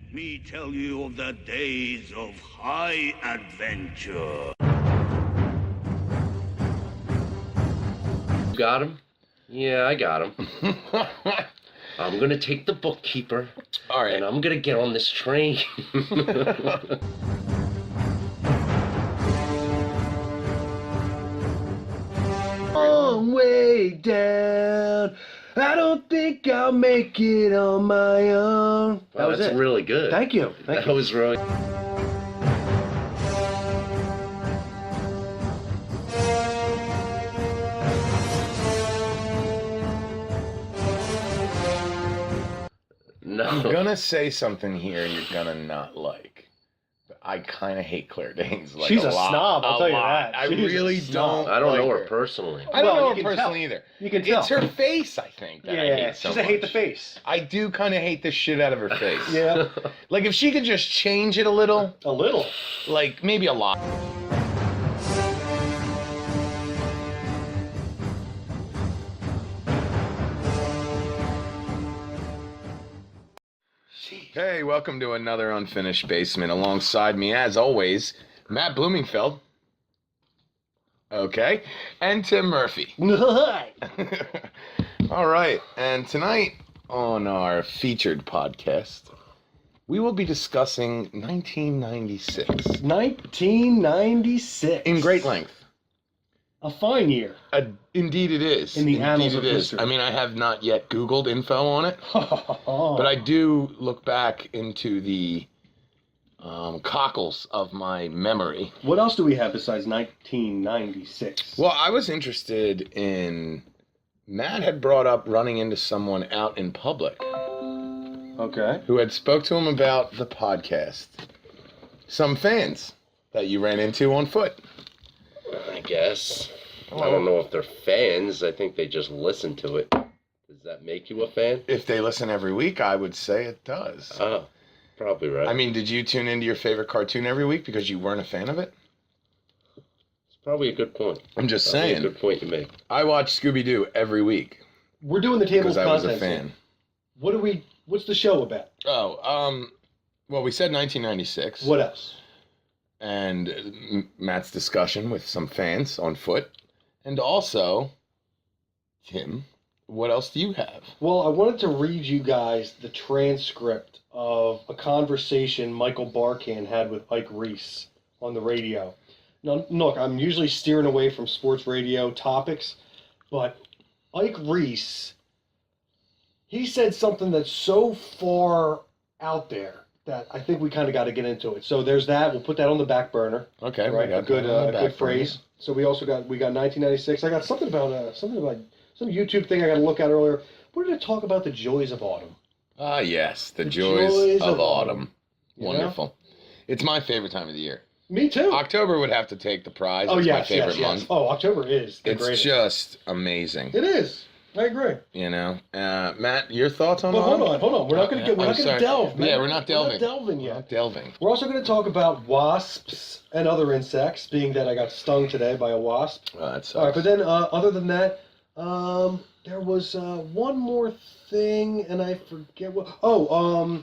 Let me tell you of the days of high adventure. Got him? Yeah, I got him. I'm gonna take the bookkeeper. All right. And I'm gonna get on this train. Long way down. I don't think I'll make it on my own. Wow, that's really good. Thank you. Thank That you. was really... No. I'm gonna say something here you're gonna not like. But I kind of hate Claire Danes. Like, She's a lot, snob, I'll tell you lot. that. I She's a really snob. don't. I don't like know her personally. I don't Well, know you her can personally tell. either. You can tell. It's her face, I think, that I hate so she's much. a hate the face. I do kind of hate the shit out of her face. Yeah. Like, if she could just change it a little, A little. like, maybe a lot. Hey, welcome to another Unfinished Basement. Alongside me, as always, Matt Bloomingfeld. Okay. And Tim Murphy. All right. And tonight on our featured podcast, we will be discussing 1996 1996. in great length. A fine year. Indeed it is. In the Indeed annals it of is. history. I mean, I have not yet Googled info on it, but I do look back into the cockles of my memory. What else do we have besides 1996? Well, I was interested in... Matt had brought up running into someone out in public Okay. who had spoke to him about the podcast. Some fans that you ran into on foot. I guess. I don't know if they're fans. I think they just listen to it. Does that make you a fan? If they listen every week, I would say it does. Oh, probably right. I mean, did you tune into your favorite cartoon every week because you weren't a fan of it? It's probably a good point. I'm just Probably saying. a good point you make. I watch Scooby-Doo every week We're doing the table of because I was contents. a fan. What's the show about? Oh, well, we said 1996. What else? And Matt's discussion with some fans on foot. And also, Tim, what else do you have? Well, I wanted to read you guys the transcript of a conversation Michael Barkan had with Ike Reese on the radio. Now, look, I'm usually steering away from sports radio topics, but Ike Reese, he said something that's so far out there that I think we kind of got to get into it. So there's that. We'll put that on the back burner. Okay, Right, we got a good, that on the back good phrase. burner. So we got 1996. I got something about some YouTube thing I got to look at earlier. What did it talk about the joys of autumn? Ah, yes, the joys joys of of autumn. You know? Wonderful. It's my favorite time of the year. Me too. October would have to take the prize. Oh It's yes, my favorite yes, month. yes. Oh, October is the It's greatest. just amazing. It is. I agree. You know, Matt, your thoughts on But autumn? hold on. We're not going to sorry. delve. Man. Yeah, we're not delving. We're not delving We're yet. not delving. We're also going to talk about wasps and other insects, being that I got stung today by a wasp. Well, that sucks. All right, but then other than that, there was one more thing, and I forget what. Oh,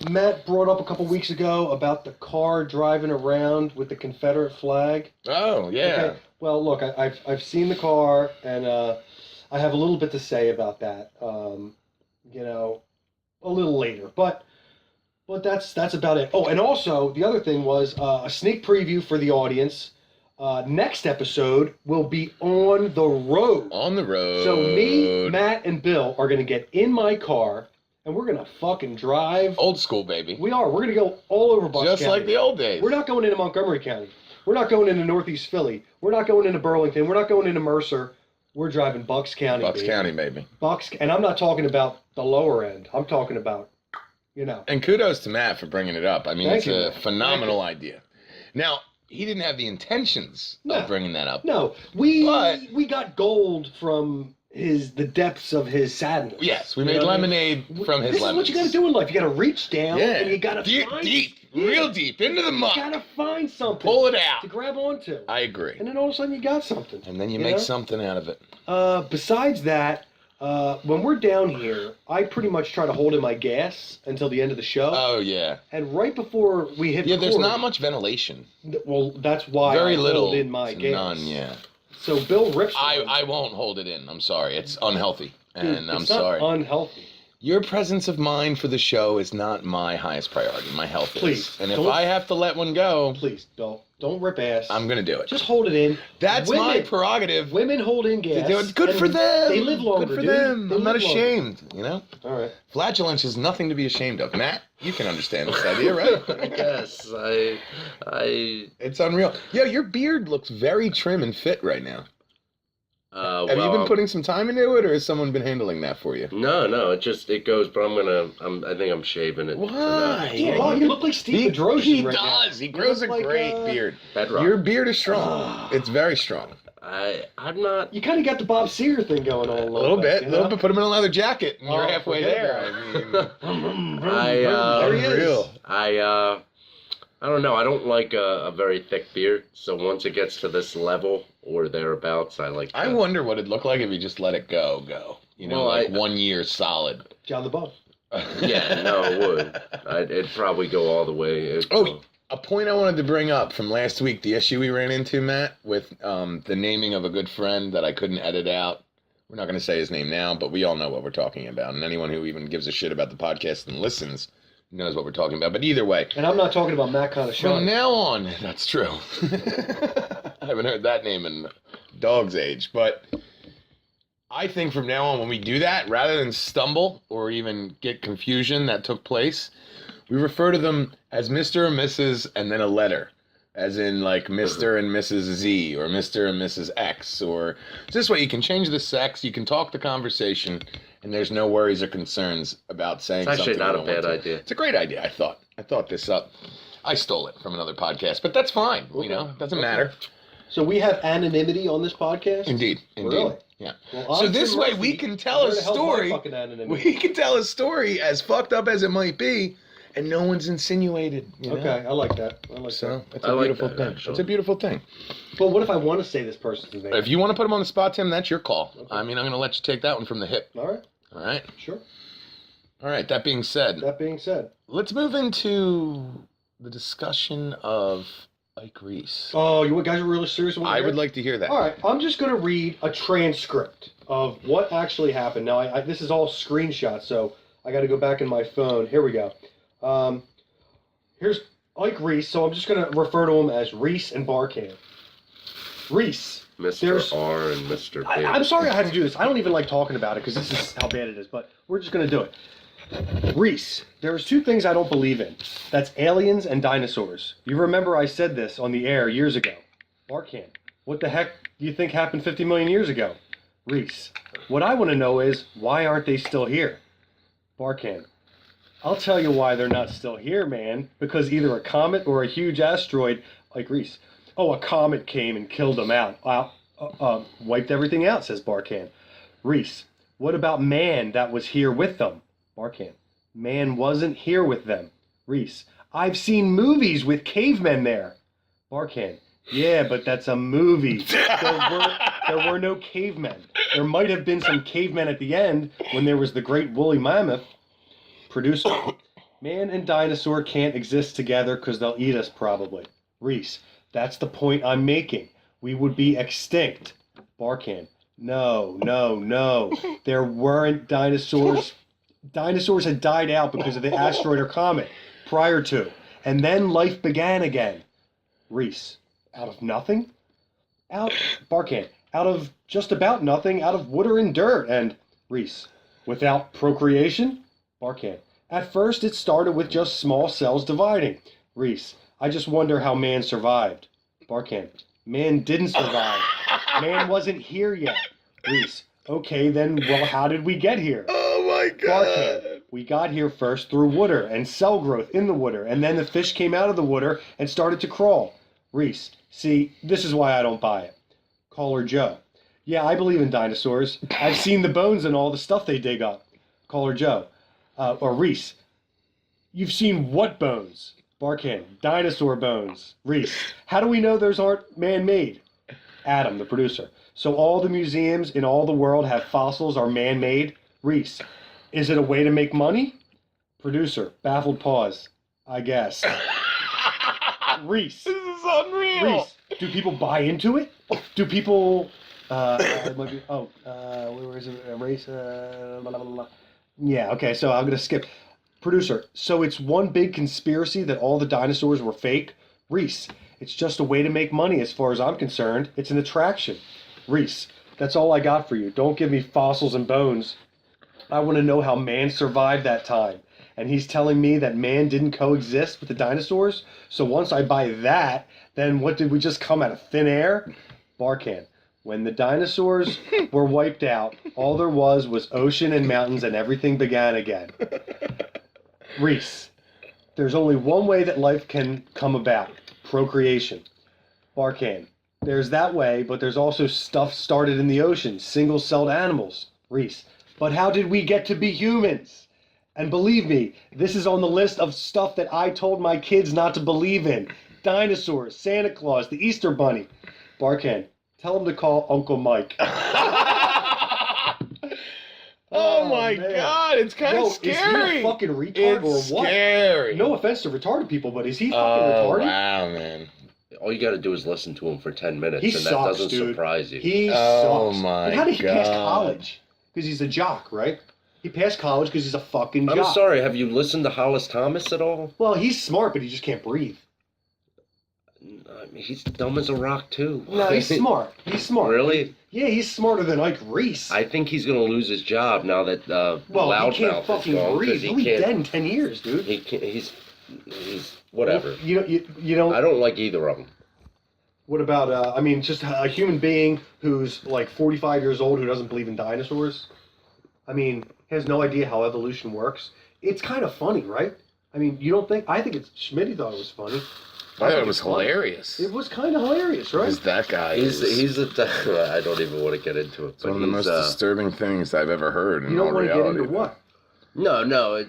Matt brought up a couple weeks ago about the car driving around with the Confederate flag. Oh, yeah. Okay. Well, look, I've seen the car, and I have a little bit to say about that. You know, a little later, but that's about it. Oh, and also the other thing was a sneak preview for the audience. Next episode will be on the road. On the road. So me, Matt, and Bill are gonna get in my car, and we're gonna fucking drive. Old school, baby. We are. We're gonna go all over Bucks Just County. like the old days. We're not going into Montgomery County. We're not going into Northeast Philly. We're not going into Burlington. We're not going into Mercer. We're driving Bucks County. Bucks baby. County, baby. And I'm not talking about the lower end. I'm talking about, you know. And kudos to Matt for bringing it up. I mean, Thank it's you, a Matt. phenomenal idea. Now, he didn't have the intentions of bringing that up. No, we got gold from the depths of his sadness. Yes, we You made know what I mean? lemonade from his This lemons. is what you got to do in life. You got to reach down, Yeah. and you got to deep, find real deep, into the You muck. got to find something. Pull it out. to grab onto. I agree. And then all of a sudden you got something. And then you you make know? something out of it. Besides that, When we're down here, I pretty much try to hold in my gas until the end of the show. Oh, yeah. And right before we hit Yeah, there's record, not much ventilation. Well, that's why Very I little hold in my to gas. none, yeah. So Bill rips I won't hold it in. I'm sorry. It's unhealthy. Dude, And I'm it's not sorry. unhealthy. Your presence of mind for the show is not my highest priority. My health Please, is. And if don't- I have to let one go, Please, Bill, don't rip ass. I'm going to do it. Just hold it in. That's Women- my prerogative. Women hold in gas. Good and for them. They live longer, Good for dude. them. They I'm not live longer. ashamed, you know? All right. Flatulence is nothing to be ashamed of. Matt, you can understand this idea, right? I guess. I It's unreal. Yeah, your beard looks very trim and fit right now. Have you been well, putting some time into it, or has someone been handling that for you? No, it goes, but I think I'm shaving it. Why? Dude, wow, you look like Steve Pedrosi He right now. does. He You grows a look like, great beard. Bedrock. Your beard is strong. It's very strong. I'm not. You kind of got the Bob Seger thing going on A little bit. you A little know? bit. Put him in a leather jacket, and you're Oh, halfway forget there. that. I mean, There he is. unreal. I don't know. I don't like a very thick beard. So once it gets to this level or thereabouts, I like. I wonder what it'd look like if you just let it go. You know, Well, like 1 year solid. John the Bone. Yeah, no, it would. It'd probably go all the way. A point I wanted to bring up from last week, the issue we ran into, Matt, with the naming of a good friend that I couldn't edit out. We're not going to say his name now, but we all know what we're talking about. And anyone who even gives a shit about the podcast and listens knows what we're talking about. But either way, And I'm not talking about Matt Conashon. from now on, that's true. I haven't heard that name in dog's age. But I think from now on, when we do that, rather than stumble or even get confusion that took place, we refer to them as Mr. and Mrs. and then a letter. As in, like, Mr. and Mrs. Z or Mr. and Mrs. X. Or this way, you can change the sex, you can talk the conversation, and there's no worries or concerns about saying It's something. actually not you a don't want bad to. idea. It's a great idea, I thought. I thought this up. I stole it from another podcast, but that's fine. You know, it doesn't matter. So we have anonymity on this podcast? Indeed. Really? Yeah. Well, So this Austin way, Murphy, we can tell a where the hell's my story. fucking anonymity? We can tell a story as fucked up as it might be, and no one's insinuated. You know? Okay, I like that. I like So that. it's I a like beautiful that, thing. actually. It's a beautiful thing. But what if I want to say this person's name? If you want to put him on the spot, Tim, that's your call. Okay. I mean, I'm going to let you take that one from the hip. All right, All right. sure. All right. That being said, That being said. let's move into the discussion of Ike Reese. Oh, you guys are really serious? I would like to hear that. All right, I'm just going to read a transcript of what actually happened. Now, this is all screenshots, so I got to go back in my phone. Here we go. Here's Ike Reese, so I'm just going to refer to him as Reese and Barkan. Reese. Mr. There's- R and Mr. B. I'm sorry I had to do this. I don't even like talking about it because this is how bad it is, but we're just going to do it. Reese, there's two things I don't believe in. That's aliens and dinosaurs. You remember I said this on the air years ago. Barkan, what the heck do you think happened 50 million years ago? Reese, what I want to know is, why aren't they still here? Barkan, I'll tell you why they're not still here, man. Because either a comet or a huge asteroid, like Reese. Oh, a comet came and killed them out. Wiped everything out, says Barkan. Reese, what about man that was here with them? Barkan, man wasn't here with them. Reese, I've seen movies with cavemen there. Barkan, yeah, but that's a movie. There were no cavemen. There might have been some cavemen at the end when there was the great woolly mammoth. Producer, man and dinosaur can't exist together because they'll eat us probably. Reese, that's the point I'm making. We would be extinct. Barkan, no. There weren't dinosaurs. Dinosaurs had died out because of the asteroid or comet prior to. And then life began again. Reese, out of nothing? Barkan, out of just about nothing, out of water and dirt. And Reese, without procreation? Barkan, at first it started with just small cells dividing. Reese, I just wonder how man survived. Barkan, man didn't survive. Man wasn't here yet. Reese, okay then, well, how did we get here? Oh my God. Barkan, we got here first through water and cell growth in the water, and then the fish came out of the water and started to crawl. Reese, see, this is why I don't buy it. Caller Joe, yeah, I believe in dinosaurs. I've seen the bones and all the stuff they dig up. Caller Joe, or Reese, you've seen what bones? Barkan, dinosaur bones. Reese, how do we know those aren't man-made? Adam, the producer. So all the museums in all the world have fossils are man-made? Reese, is it a way to make money? Producer, baffled pause. I guess. Reese. This is unreal. Reese, do people buy into it? Do people, it might be, where is it? Race, blah, blah, blah. Yeah, okay, so I'm going to skip. Producer, so it's one big conspiracy that all the dinosaurs were fake? Reese, it's just a way to make money as far as I'm concerned. It's an attraction. Reese, that's all I got for you. Don't give me fossils and bones. I want to know how man survived that time. And he's telling me that man didn't coexist with the dinosaurs? So once I buy that, then what, did we just come out of thin air? Barkan, when the dinosaurs were wiped out, all there was ocean and mountains and everything began again. Reese, there's only one way that life can come about. Procreation. Barkan, there's that way, but there's also stuff started in the ocean, single-celled animals. Reese, but how did we get to be humans? And believe me, this is on the list of stuff that I told my kids not to believe in. Dinosaurs, Santa Claus, the Easter Bunny. Barkan, tell him to call Uncle Mike. Oh my man. God, it's kind of scary. Is he a fucking retard It's or what? scary. No offense to retarded people, but is he fucking Oh, retarded? wow, man. All you got to do is listen to him for 10 minutes, He and sucks, that doesn't dude. surprise you. He Oh sucks. my And how did he pass God. college? Because he's a jock, right? He passed college because he's a fucking jock. I'm sorry, have you listened to Hollis Thomas at all? Well, he's smart, but he just can't breathe. I mean, he's dumb as a rock, too. No, he's smart. He's smart. Really? Yeah, he's smarter than Ike Reese. I think he's going to lose his job now that well, he can't Loudmouth fucking is gone. breathe. He'll be dead in 10 years, dude. He can't, he's whatever. You don't. I don't like either of them. What about, just a human being who's like 45 years old who doesn't believe in dinosaurs? I mean, has no idea how evolution works. It's kind of funny, right? I mean, you don't think? I think Schmitty thought it was funny. I thought it was hilarious. It was kind of hilarious, right? Because that guy He's is I don't even want to get into it. it's one of the most disturbing things I've ever heard in You don't all want to get reality. into what? No,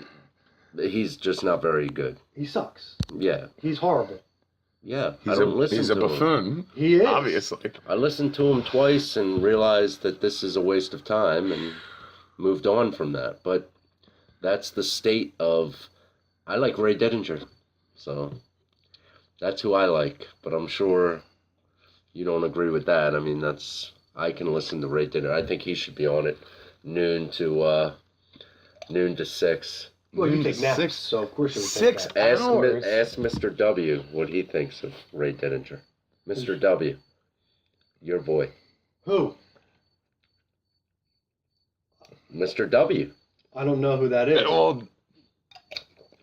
he's just not very good. He sucks. Yeah, He's horrible. yeah. I He's don't listen he's a to him. buffoon, He is. obviously. I listened to him twice and realized that this is a waste of time and moved on from that. But that's the state of. I like Ray Dedinger, so that's who I like. But I'm sure you don't agree with that. I mean, I can listen to Ray Dedinger. I think he should be on it noon to 6. Well, you take naps, 6 so of course you would 6 take that. hours. Ask Mr. W what he thinks of Ray Dedinger. Mr. W, your boy. Who? Mr. W, I don't know who that is. Well,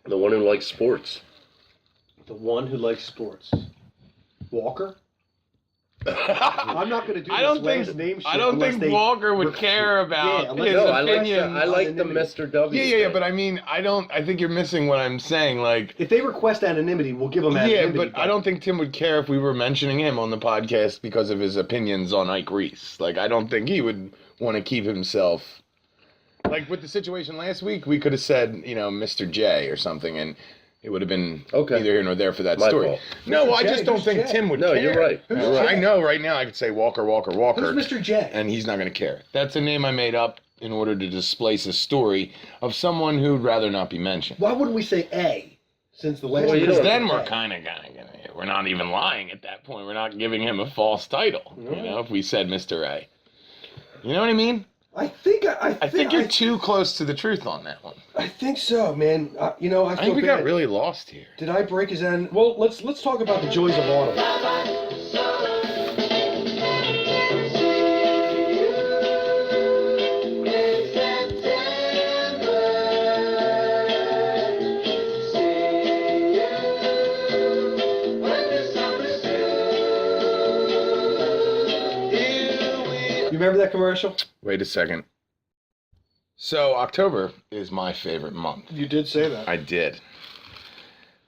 the one who likes sports. The one who likes sports. Walker? I'm not going to do I this don't last think name shit I don't unless think they Walker would recruit- care about Yeah, unless- his No, opinions. I like the Mr. W. Yeah, but I mean, I think you're missing what I'm saying. Like, If they request anonymity, we'll give them yeah, anonymity. but I don't think Tim would care if we were mentioning him on the podcast because of his opinions on Ike Reese. Like, I don't think he would want to keep himself. Like with the situation last week, we could have said, Mr. J or something, and it would have been Okay. neither here nor there for that My story. fault. No, Mr. I J, just don't who's think J? Tim would No, care. you're right. Who's You're right. I know right now I could say Walker, Who's Mr. J? and he's not going to care. That's a name I made up in order to displace a story of someone who'd rather not be mentioned. Why wouldn't we say A? Since the last Well, you Because don't- then we're kind of we're not even lying at that point. We're not giving him a false title. No. If we said Mr. A. You know what I mean? I think I think you're too close to the truth on that one. I think so, man. I I feel think we bad. got really lost here. Did I break his end? Well, let's talk about the joys of autumn. You remember that commercial? Wait a second. So October is my favorite month. You did say that. I did.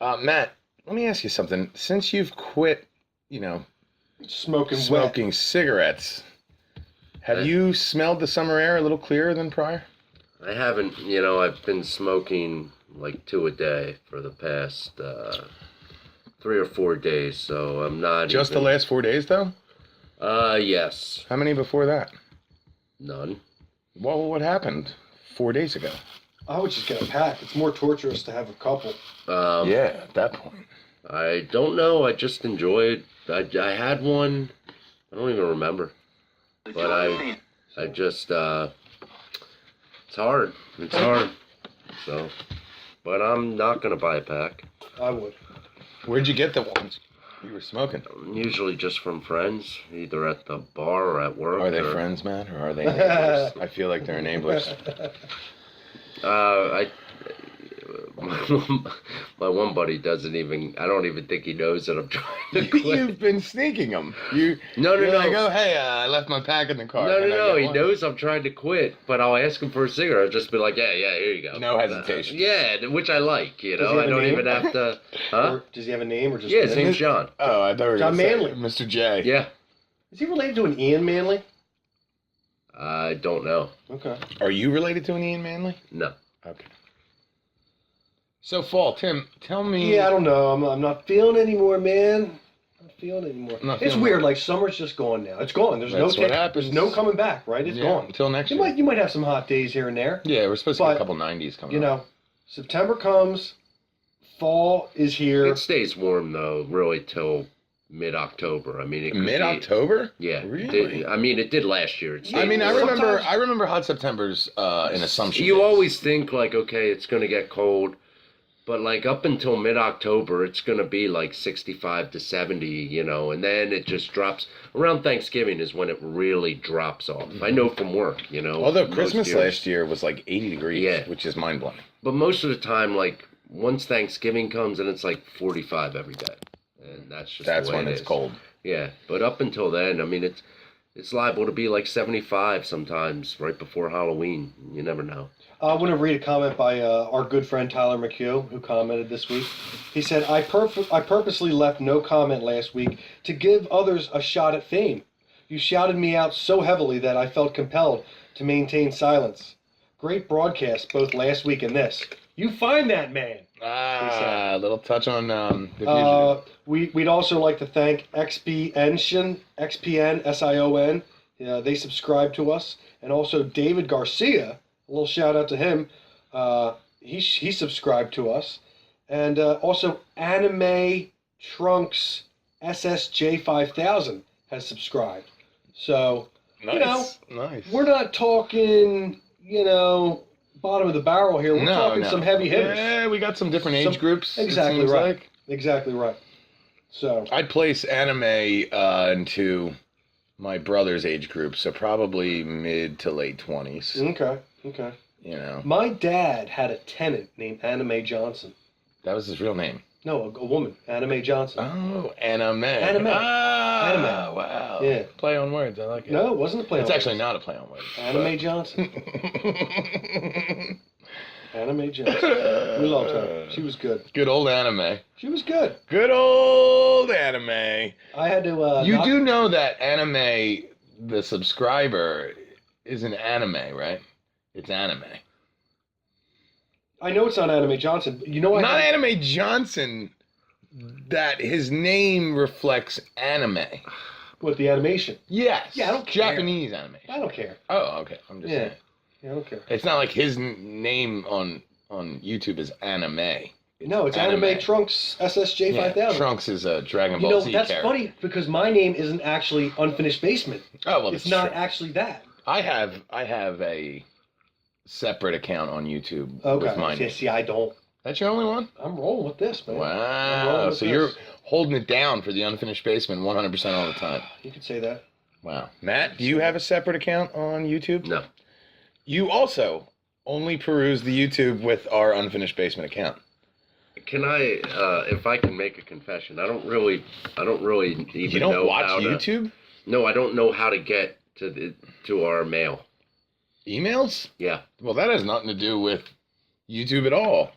Matt, let me ask you something. Since you've quit, Smoking cigarettes, have you smelled the summer air a little clearer than prior? I haven't, I've been smoking like 2 a day for the past 3 or 4 days, so I'm not Just even, the last 4 days, though? Yes. How many before that? None. Well, what happened 4 days ago? I would just get a pack. It's more torturous to have a couple. Yeah, at that point. I don't know. I just enjoyed. I had one. I don't even remember. But I just. It's hard. It's hard. So, but I'm not gonna buy a pack. I would. Where'd you get the ones you were smoking? Usually just from friends, either at the bar or at work. Are they friends, Matt, or are they enablers? I feel like they're enablers. My one buddy doesn't even. I don't even think he knows that I'm trying to quit. You've been sneaking them. No. Like, oh, hey, I left my pack in the car. No. He knows I'm trying to quit, but I'll ask him for a cigarette. I'll just be like, yeah, here you go. No hesitation. Yeah, which I like. You Does know, he have I a don't name? even have to. Huh? Or does he have a name or just? Yeah, his name's John. Oh, I thought we were John gonna say Manley. Mr. J. Yeah. Is he related to an Ian Manley? I don't know. Okay. Are you related to an Ian Manley? No. Okay. So, Fall, Tim, tell me. Yeah, I don't know. I'm not feeling anymore, man. I'm not feeling anymore. Not It's feeling weird. well. Like summer's just gone now. It's gone. There's That's what happens. There's no coming back. Right? It's gone. Until next You year. might have some hot days here and there. Yeah, we're supposed to get But, a couple 90s coming You know, September comes, fall is here. It stays warm though, really till mid-October. I mean, it could be- Mid-October? Yeah. Really? It did last year. It I mean, I stayed warm. remember hot September's an assumption. You always think like, okay, it's gonna get cold, but like up until mid-October, it's gonna be like 65 to 70, you know, and then it just drops. Around Thanksgiving is when it really drops off. I know from work, you know. Although most Christmas years. last year was like 80 degrees, Yeah. which is mind-blowing. But most of the time, like once Thanksgiving comes, and it's like 45 every day, and that's just That's the way when it it's is. cold. Yeah, but up until then, I mean, it's liable to be like 75 sometimes right before Halloween. You never know. I want to read a comment by our good friend Tyler McHugh, who commented this week. He said, I purposely left no comment last week to give others a shot at fame. You shouted me out so heavily that I felt compelled to maintain silence. Great broadcast both last week and this. You find that man. A little touch on the fugitive. We'd also like to thank XPN, SION. They subscribe to us. And also David Garcia. A little shout out to him. He subscribed to us. And also Anime Trunks SSJ5000 has subscribed. So, Nice. we're not talking, bottom of the barrel here. We're talking some heavy hitters. Yeah, we got some different age groups. Exactly it seems right. like. Exactly right. So I'd place anime into my brother's age group, so probably mid to late 20s. okay. You know, My dad had a tenant named Anime Johnson. that was his real name. No, a woman, Anime Johnson. Oh, anime. Anime. Ah, Anime. Wow. Yeah. Play on words. I like it. No, it wasn't a play. It's on actually words. not a play on words. Anime Johnson. Anime Johnson. We loved her. She was good. Good old anime. She was good. Good old anime. I had to. You do know that anime, the subscriber, is an anime, right? It's anime. I know it's not Anime Johnson. But Not Anime Johnson, that his name reflects anime. With the animation. Yes. Yeah, I don't care. Japanese animation. I don't care. Oh, okay. I'm just saying. Yeah, I don't care. It's not like his name on YouTube is anime. No, it's Anime Trunks SSJ5000. Yeah, Trunks is a Dragon Ball Z that's character. funny because my name isn't actually Unfinished Basement. Oh, well, It's that's not true. actually that. I have a separate account on YouTube Okay. with mine. See, I don't. That's your only one? I'm rolling with this, man. I'm rolling Wow. with So this. you're holding it down for the Unfinished Basement 100% all the time. You could say that. Wow. Matt, do you have a separate account on YouTube? No. You also only peruse the YouTube with our Unfinished Basement account. Can I, if I can make a confession, I don't really even You don't know watch how to- YouTube? No, I don't know how to get to our mail. Emails? Yeah. Well, that has nothing to do with YouTube at all.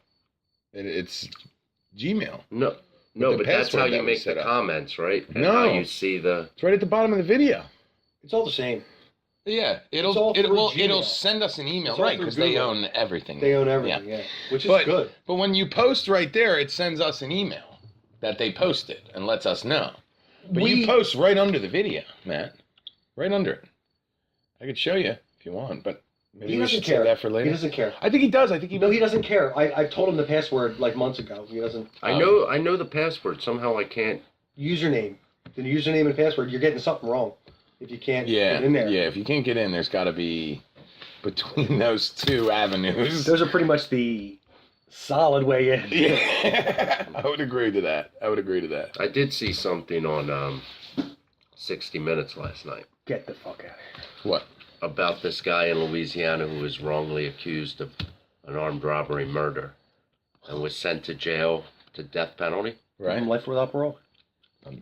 It's Gmail. No, the but that's password how that you we make set the up. comments, right? And No. how you see the. It's right at the bottom of the video. It's all the same. Yeah, It's all through it'll Gmail. send us an email, It's all right? through Because they Google. own everything. They own everything, yeah. Which is But- good. But when you post right there, it sends us an email that they posted and lets us know. But you post right under the video, Matt. Right under it. I could show you if you want, but maybe He we doesn't should care. save that for later. He doesn't care. I think he does. I think he. No, he doesn't care. I've told him the password like months ago. He doesn't. I know the password. Somehow I can't. Username. The username and password. You're getting something wrong if you can't Yeah, get in there. yeah. If you can't get in, there's got to be between those two avenues. Those are pretty much the solid way in. Yeah, I would agree to that. I did see something on 60 Minutes last night. Get the fuck out of here. What? About this guy in Louisiana who was wrongly accused of an armed robbery murder and was sent to jail to death penalty. Right. Life without parole.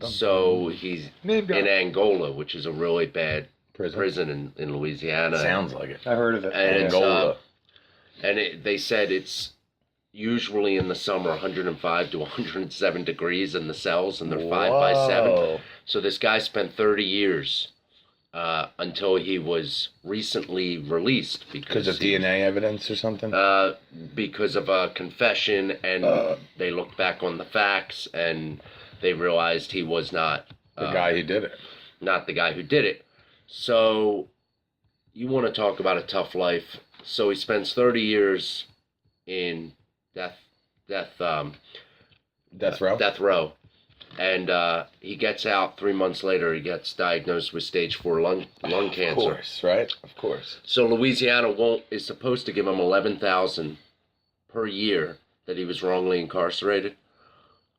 So he's in Angola, which is a really bad prison in Louisiana. Sounds like it. I heard of it. And Angola. they said it's usually in the summer 105 to 107 degrees in the cells, and they're 5 by 7. So this guy spent 30 years until he was recently released Because of DNA evidence or something? because of a confession, and they looked back on the facts and they realized he was not The guy who did it. not the guy who did it. So you want to talk about a tough life. So he spends 30 years in death row. And he gets out 3 months later. He gets diagnosed with stage 4 lung cancer. Of course, right? Of course. So Louisiana is supposed to give him $11,000 per year that he was wrongly incarcerated,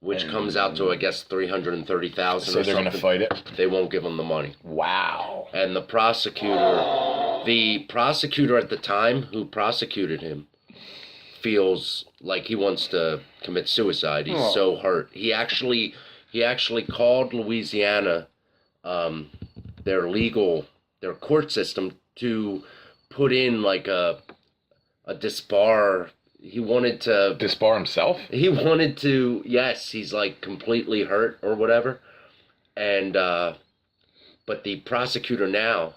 which comes out to, I guess, $330,000. So they're going to fight it? They won't give him the money. Wow. And the prosecutor at the time who prosecuted him feels like he wants to commit suicide. He's so hurt. He actually called Louisiana, their court system, to put in like a disbar. He wanted to disbar himself? He wanted to, yes, he's like completely hurt or whatever. And but the prosecutor now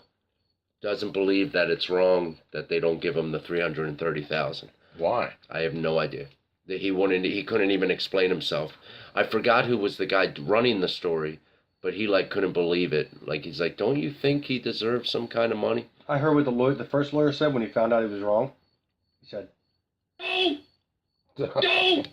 doesn't believe that it's wrong that they don't give him the $330,000. Why? I have no idea. He couldn't even explain himself. I forgot who was the guy running the story, but he like couldn't believe it. Like he's like, don't you think he deserves some kind of money? I heard what the first lawyer said when he found out he was wrong. He said, "Don't."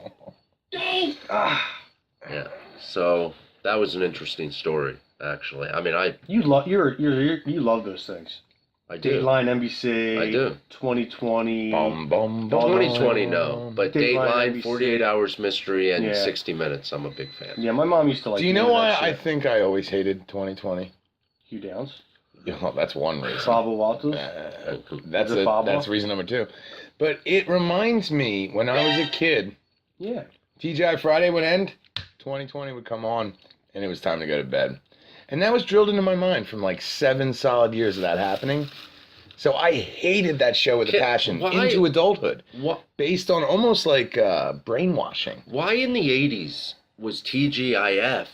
Yeah. So that was an interesting story, actually. I mean, you love those things. I do. Dateline, NBC. I do. 2020. 2020, no. But Dateline, NBC. 48 Hours Mystery, and Yeah. 60 Minutes, I'm a big fan. Yeah, my mom used to like. Do you know why I think I always hated 2020? Hugh Downs. Yeah, that's one reason. Baba Walters. That's reason number 2. But it reminds me when I was a kid. Yeah. TGI Friday would end, 2020 would come on, and it was time to go to bed. And that was drilled into my mind from like 7 solid years of that happening. So I hated that show with a passion into adulthood. What? Based on almost like brainwashing. Why in the 80s was TGIF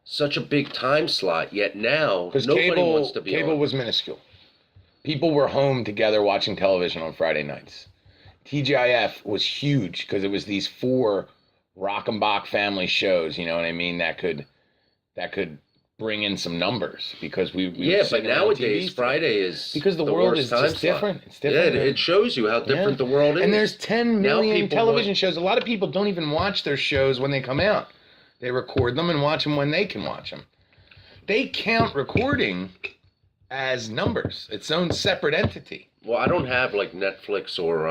such a big time slot, yet now nobody wants to be cable on? Was minuscule. People were home together watching television on Friday nights. TGIF was huge because it was these 4 Rockenbach family shows, you know what I mean, that could bring in some numbers because but nowadays Friday is because the world is just different. It's different. Yeah, it shows you how different the world is. And there's 10 million television shows. A lot of people don't even watch their shows when they come out. They record them and watch them when they can watch them. They count recording as numbers, its own separate entity. Well, I don't have like Netflix or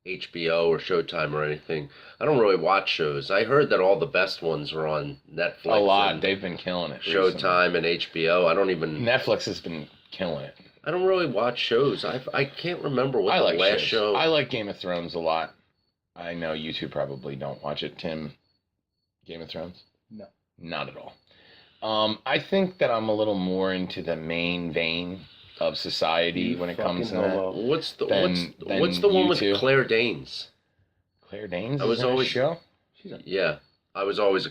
HBO or Showtime or anything. I don't really watch shows. I heard that all the best ones are on Netflix. A lot. They've been killing it. Showtime and HBO. I don't even... Netflix has been killing it. I don't really watch shows. I can't remember what the last show... I like Game of Thrones a lot. I know you two probably don't watch it. Tim, Game of Thrones? No. Not at all. I think that I'm a little more into the main vein of society when it comes to that. What's the one with Claire Danes? Claire Danes? I was always show. Yeah, I was always a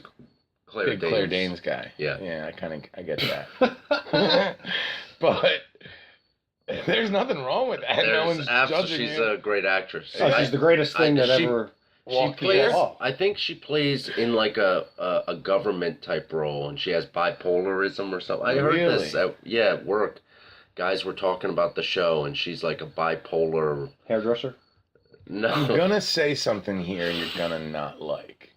Claire Danes guy. Yeah, yeah, I get that. But there's nothing wrong with that. No one's judging she's you. a great actress. She's the greatest thing that ever. walk the plays. earth. I think she plays in like a government type role, and she has bipolarism or something. I heard this. At work, guys were talking about the show, and she's like a bipolar Hairdresser? No. I'm gonna say something here you're gonna not like.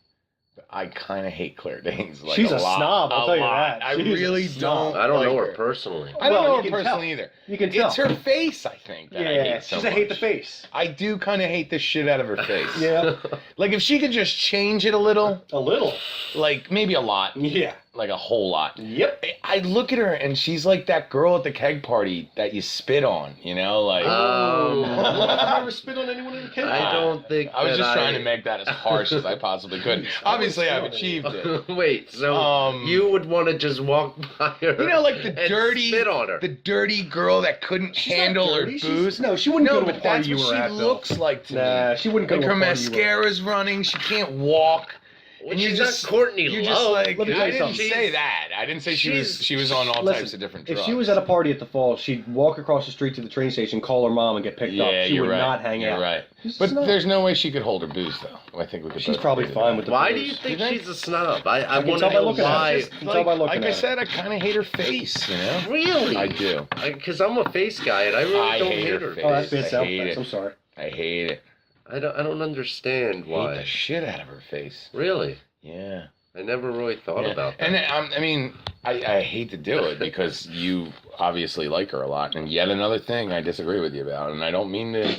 I kind of hate Claire Danes. Like, she's a lot, snob, I'll tell you lot. that. I She's really a snob. don't. I don't like know her personally. I don't Well, know you her can personally tell. either. You can tell. It's her face, I think, that I hate so she's much. a hate the face. I do kind of hate the shit out of her face. Yeah. Like, if she could just change it a little, A little. like, maybe a lot, Yeah. like a whole lot. Yep. I look at her, and she's like that girl at the keg party that you spit on, you know? Like, I've never spit on anyone in the kid. I don't think I was that just trying to make that as harsh as I possibly could. Obviously, I've achieved it. Wait, so you would want to just walk by her? You know, like the and dirty, spit on her. the dirty girl that couldn't handle her dirty. booze. No, she wouldn't No, go to a but party that's you what were she at, Bill. looks like to Nah, me. she wouldn't go Like to a her party you were at. mascara's running, she can't walk. Well, And she's you're not just Courtney You're Love. just like, Let me tell I you didn't something. say that. I didn't say she was on all Listen, types of different If drugs. she was at a party at the Falls, she'd walk across the street to the train station, call her mom, and get picked up. yeah, She you're would right. not hang you're out. right. She's But a snob. there's no way she could hold her booze, though. I think we could. She's both probably agree to fine that. with the Why do booze. you think think? she's a snob? I can want tell to by know looking at her. why. Just- can tell by looking like I at her. said, I kind of hate her face, you know? Really? I do. Because I'm a face guy, and I really I don't hate hate her her. face. Oh, that's I bad sound hate effects. it. I'm sorry. I hate it. I don't understand Hate why. the shit out of her face. Really? Yeah. I never really thought Yeah. about that. And I mean, I hate to do it because you obviously like her a lot. And yet another thing I disagree with you about, and I don't mean to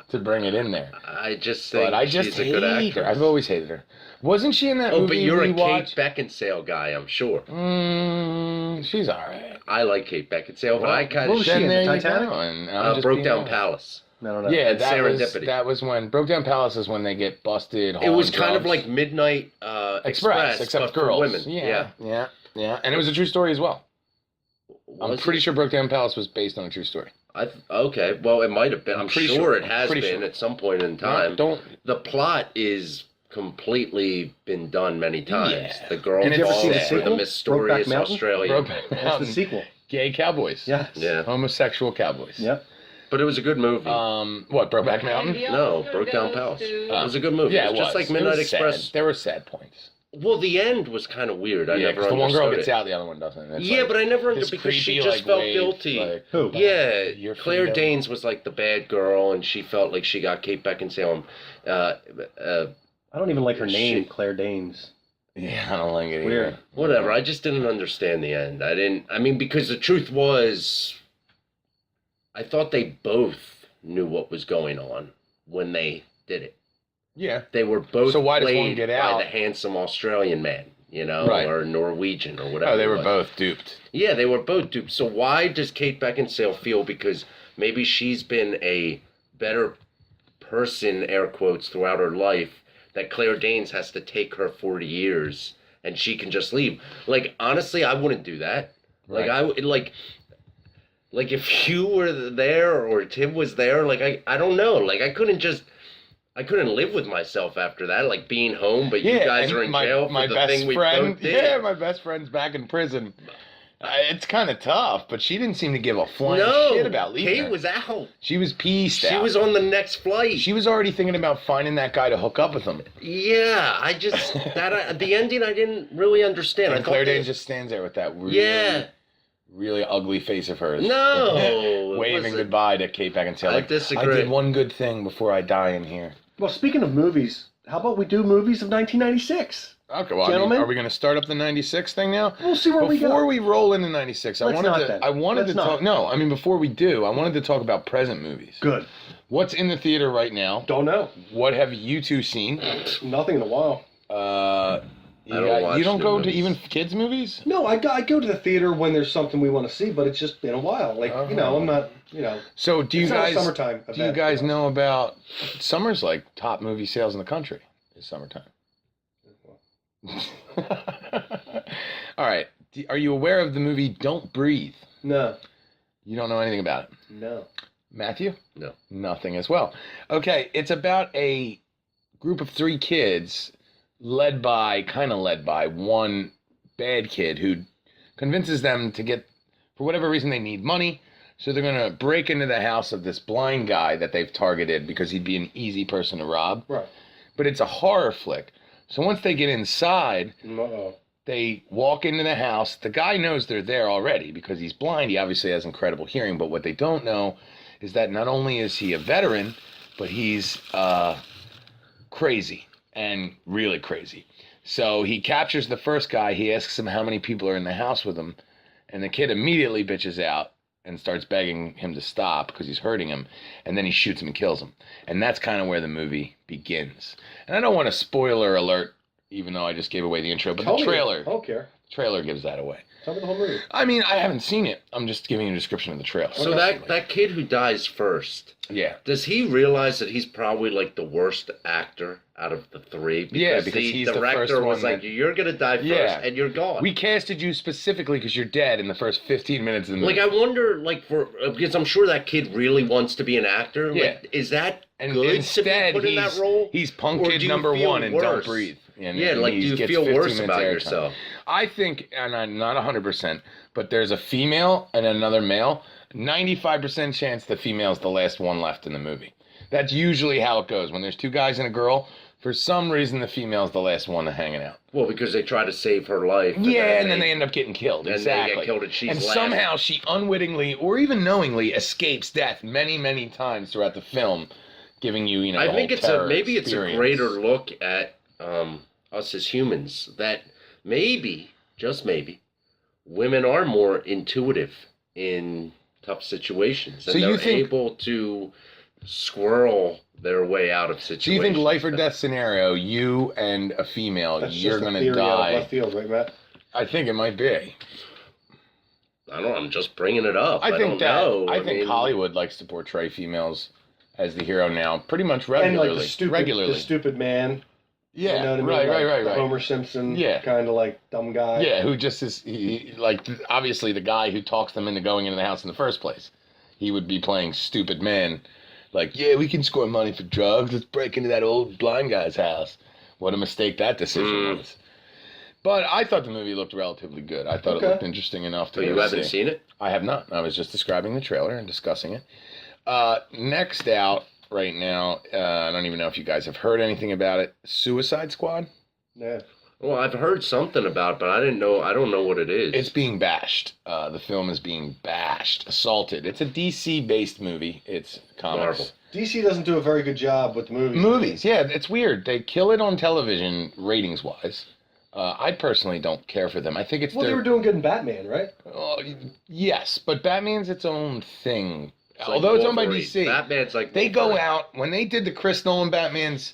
to bring it in there. I just think But I just she's a good hate her. actress. I've always hated her. Wasn't she in that Oh, movie but you're we a watched? Kate Beckinsale guy, I'm sure. She's all right. I like Kate Beckinsale, but I kind what of was she Then in, there the you Titanic? go. And I'm just broke being down honest. Palace. No, no. Yeah, And Serendipity. that was when Broke Down Palace is when they get busted. It was hauling kind of drugs. like Midnight Express, except but for girls. women. Yeah. And it was a true story as well. I'm Was pretty it? sure Broke Down Palace was based on a true story. Okay, well, it might have been. I'm pretty sure sure. it has Pretty been sure. at some point in time. Don't. The plot is completely been done many times. Yeah. The girl And it's falls sad. for the Brokeback mysterious Mountain? Australian. Brokeback That's Mountain. the sequel. Gay cowboys. Yes. Yeah, Homosexual cowboys. Yep. but it was a good movie. What, Brokeback Mountain? No, Broke Down Palace. It was a good movie. Yeah, it was just like It Midnight was sad. Express. There were sad points. Well, the end was kind of weird. I Yeah, never because the one girl understood gets it. out, the other one doesn't. It's Yeah, like but I never this understood because she creepy, just like, felt wave, guilty. like, Who? Yeah, Your Claire freedom. Danes was like the bad girl, and she felt like she got Kate Beckinsale. I don't even like her name, She- Claire Danes. Yeah, I don't like it Weird. either. Whatever. I just didn't understand the end. I mean, because the truth was, I thought they both knew what was going on when they did it. Yeah. They were both So why does one played get by out? the handsome Australian man, you know, Right. or Norwegian or whatever. Oh, they it were was. both duped. Yeah, they were both duped. So why does Kate Beckinsale feel because maybe she's been a better person, air quotes, throughout her life, that Claire Danes has to take her 40 years and she can just leave? Like, honestly, I wouldn't do that. Like, Right. I would, like if you were there or Tim was there, like, I don't know. Like, I couldn't live with myself after that, like being home, but you guys and are in my, jail for my the best thing we friend, both did. Yeah, my best friend's back in prison. It's kind of tough, but she didn't seem to give a flying No, shit about leaving. Kate her. was out. She was peaced She out. was on the next flight. She was already thinking about finding that guy to hook up with him. Yeah, I just the ending I didn't really understand. And I thought Claire they- Danes just stands there with that really, Yeah. really ugly face of hers. No, it waving wasn't. goodbye to Kate Beckinsale. I Like, disagree. I did one good thing before I die in here. Well, speaking of movies, how about we do movies of 1996? Okay, well, Gentlemen? are we going to start up the '96 thing now? We'll see where we go. Before we roll into '96, I Let's wanted not to. then. I wanted Let's to not. talk. No, I mean before we do, I wanted to talk about present movies. Good. What's in the theater right now? Don't know. What have you two seen? Nothing in a while. don't watch You don't new go to movies. even kids' movies? No, I go to the theater when there's something we want to see, but it's just been a while. Like, you know, I'm not, you know. So do you It's not a guys? summertime Do you event, guys you know. know about summer's like top movie sales in the country? Is summertime. All right. Are you aware of the movie Don't Breathe? No. You don't know anything about it. No. Matthew? No. Nothing as well. Okay, it's about a group of 3 kids led by one bad kid who convinces them to get, for whatever reason, they need money. So they're going to break into the house of this blind guy that they've targeted because he'd be an easy person to rob. Right. But it's a horror flick. So once they get inside, they walk into the house. The guy knows they're there already because he's blind. He obviously has incredible hearing. But what they don't know is that not only is he a veteran, but he's crazy and really crazy. So he captures the first guy. He asks him how many people are in the house with him. And the kid immediately bitches out and starts begging him to stop because he's hurting him. And then he shoots him and kills him. And that's kind of where the movie begins. And I don't want to spoiler alert, even though I just gave away the intro, but the trailer. I don't care. Trailer gives that away. Tell me the whole movie. I mean, I haven't seen it. I'm just giving you a description of the trailer. So that kid who dies first, yeah. does he realize that he's probably like the worst actor out of the three? Because he's the director first was one like, you're gonna die first, and you're gone. We casted you specifically because you're dead in the first 15 minutes of the movie. Like, I wonder, like, because I'm sure that kid really wants to be an actor. Yeah. Like, is that and good instead, to be put in that role? He's punk kid number one and Don't Breathe. And like, do you feel worse about yourself? I think, and I'm not 100%, but there's a female and another male. 95% chance the female's the last one left in the movie. That's usually how it goes. When there's two guys and a girl, for some reason the female's the last one hanging out. Well, because they try to save her life. And then they end up getting killed. And exactly. they get killed and she's last. Somehow she unwittingly or even knowingly escapes death many, many times throughout the film, giving you, I think it's maybe experience. It's a greater look at us as humans, that maybe, just maybe, women are more intuitive in tough situations, and they're able to squirrel their way out of situations. Do you think life or death scenario, you and a female, you're going to die? Left field, right, Matt? I think it might be. I don't know. I'm just bringing it up. I think Hollywood likes to portray females as the hero now, pretty much regularly. And like the stupid man. Yeah, you know what I mean? Right. The Homer Simpson, kind of like dumb guy. Yeah, who just is like obviously the guy who talks them into going into the house in the first place. He would be playing stupid man, like, yeah, we can score money for drugs. Let's break into that old blind guy's house. What a mistake that decision was. But I thought the movie looked relatively good. I thought it looked interesting enough to. But you haven't seen it? I have not. I was just describing the trailer and discussing it. Next out. Right now, I don't even know if you guys have heard anything about it. Suicide Squad? Yeah. Well, I've heard something about it, but I don't know what it is. It's being bashed. The film is being bashed, assaulted. It's a DC-based movie. It's comics. Marvel. DC doesn't do a very good job with the movies. Movies, yeah. It's weird. They kill it on television, ratings-wise. I personally don't care for them. I think it's they were doing good in Batman, right? Yes, but Batman's its own thing. Although it's owned by DC, Batman's like they go out when they did the Chris Nolan Batmans,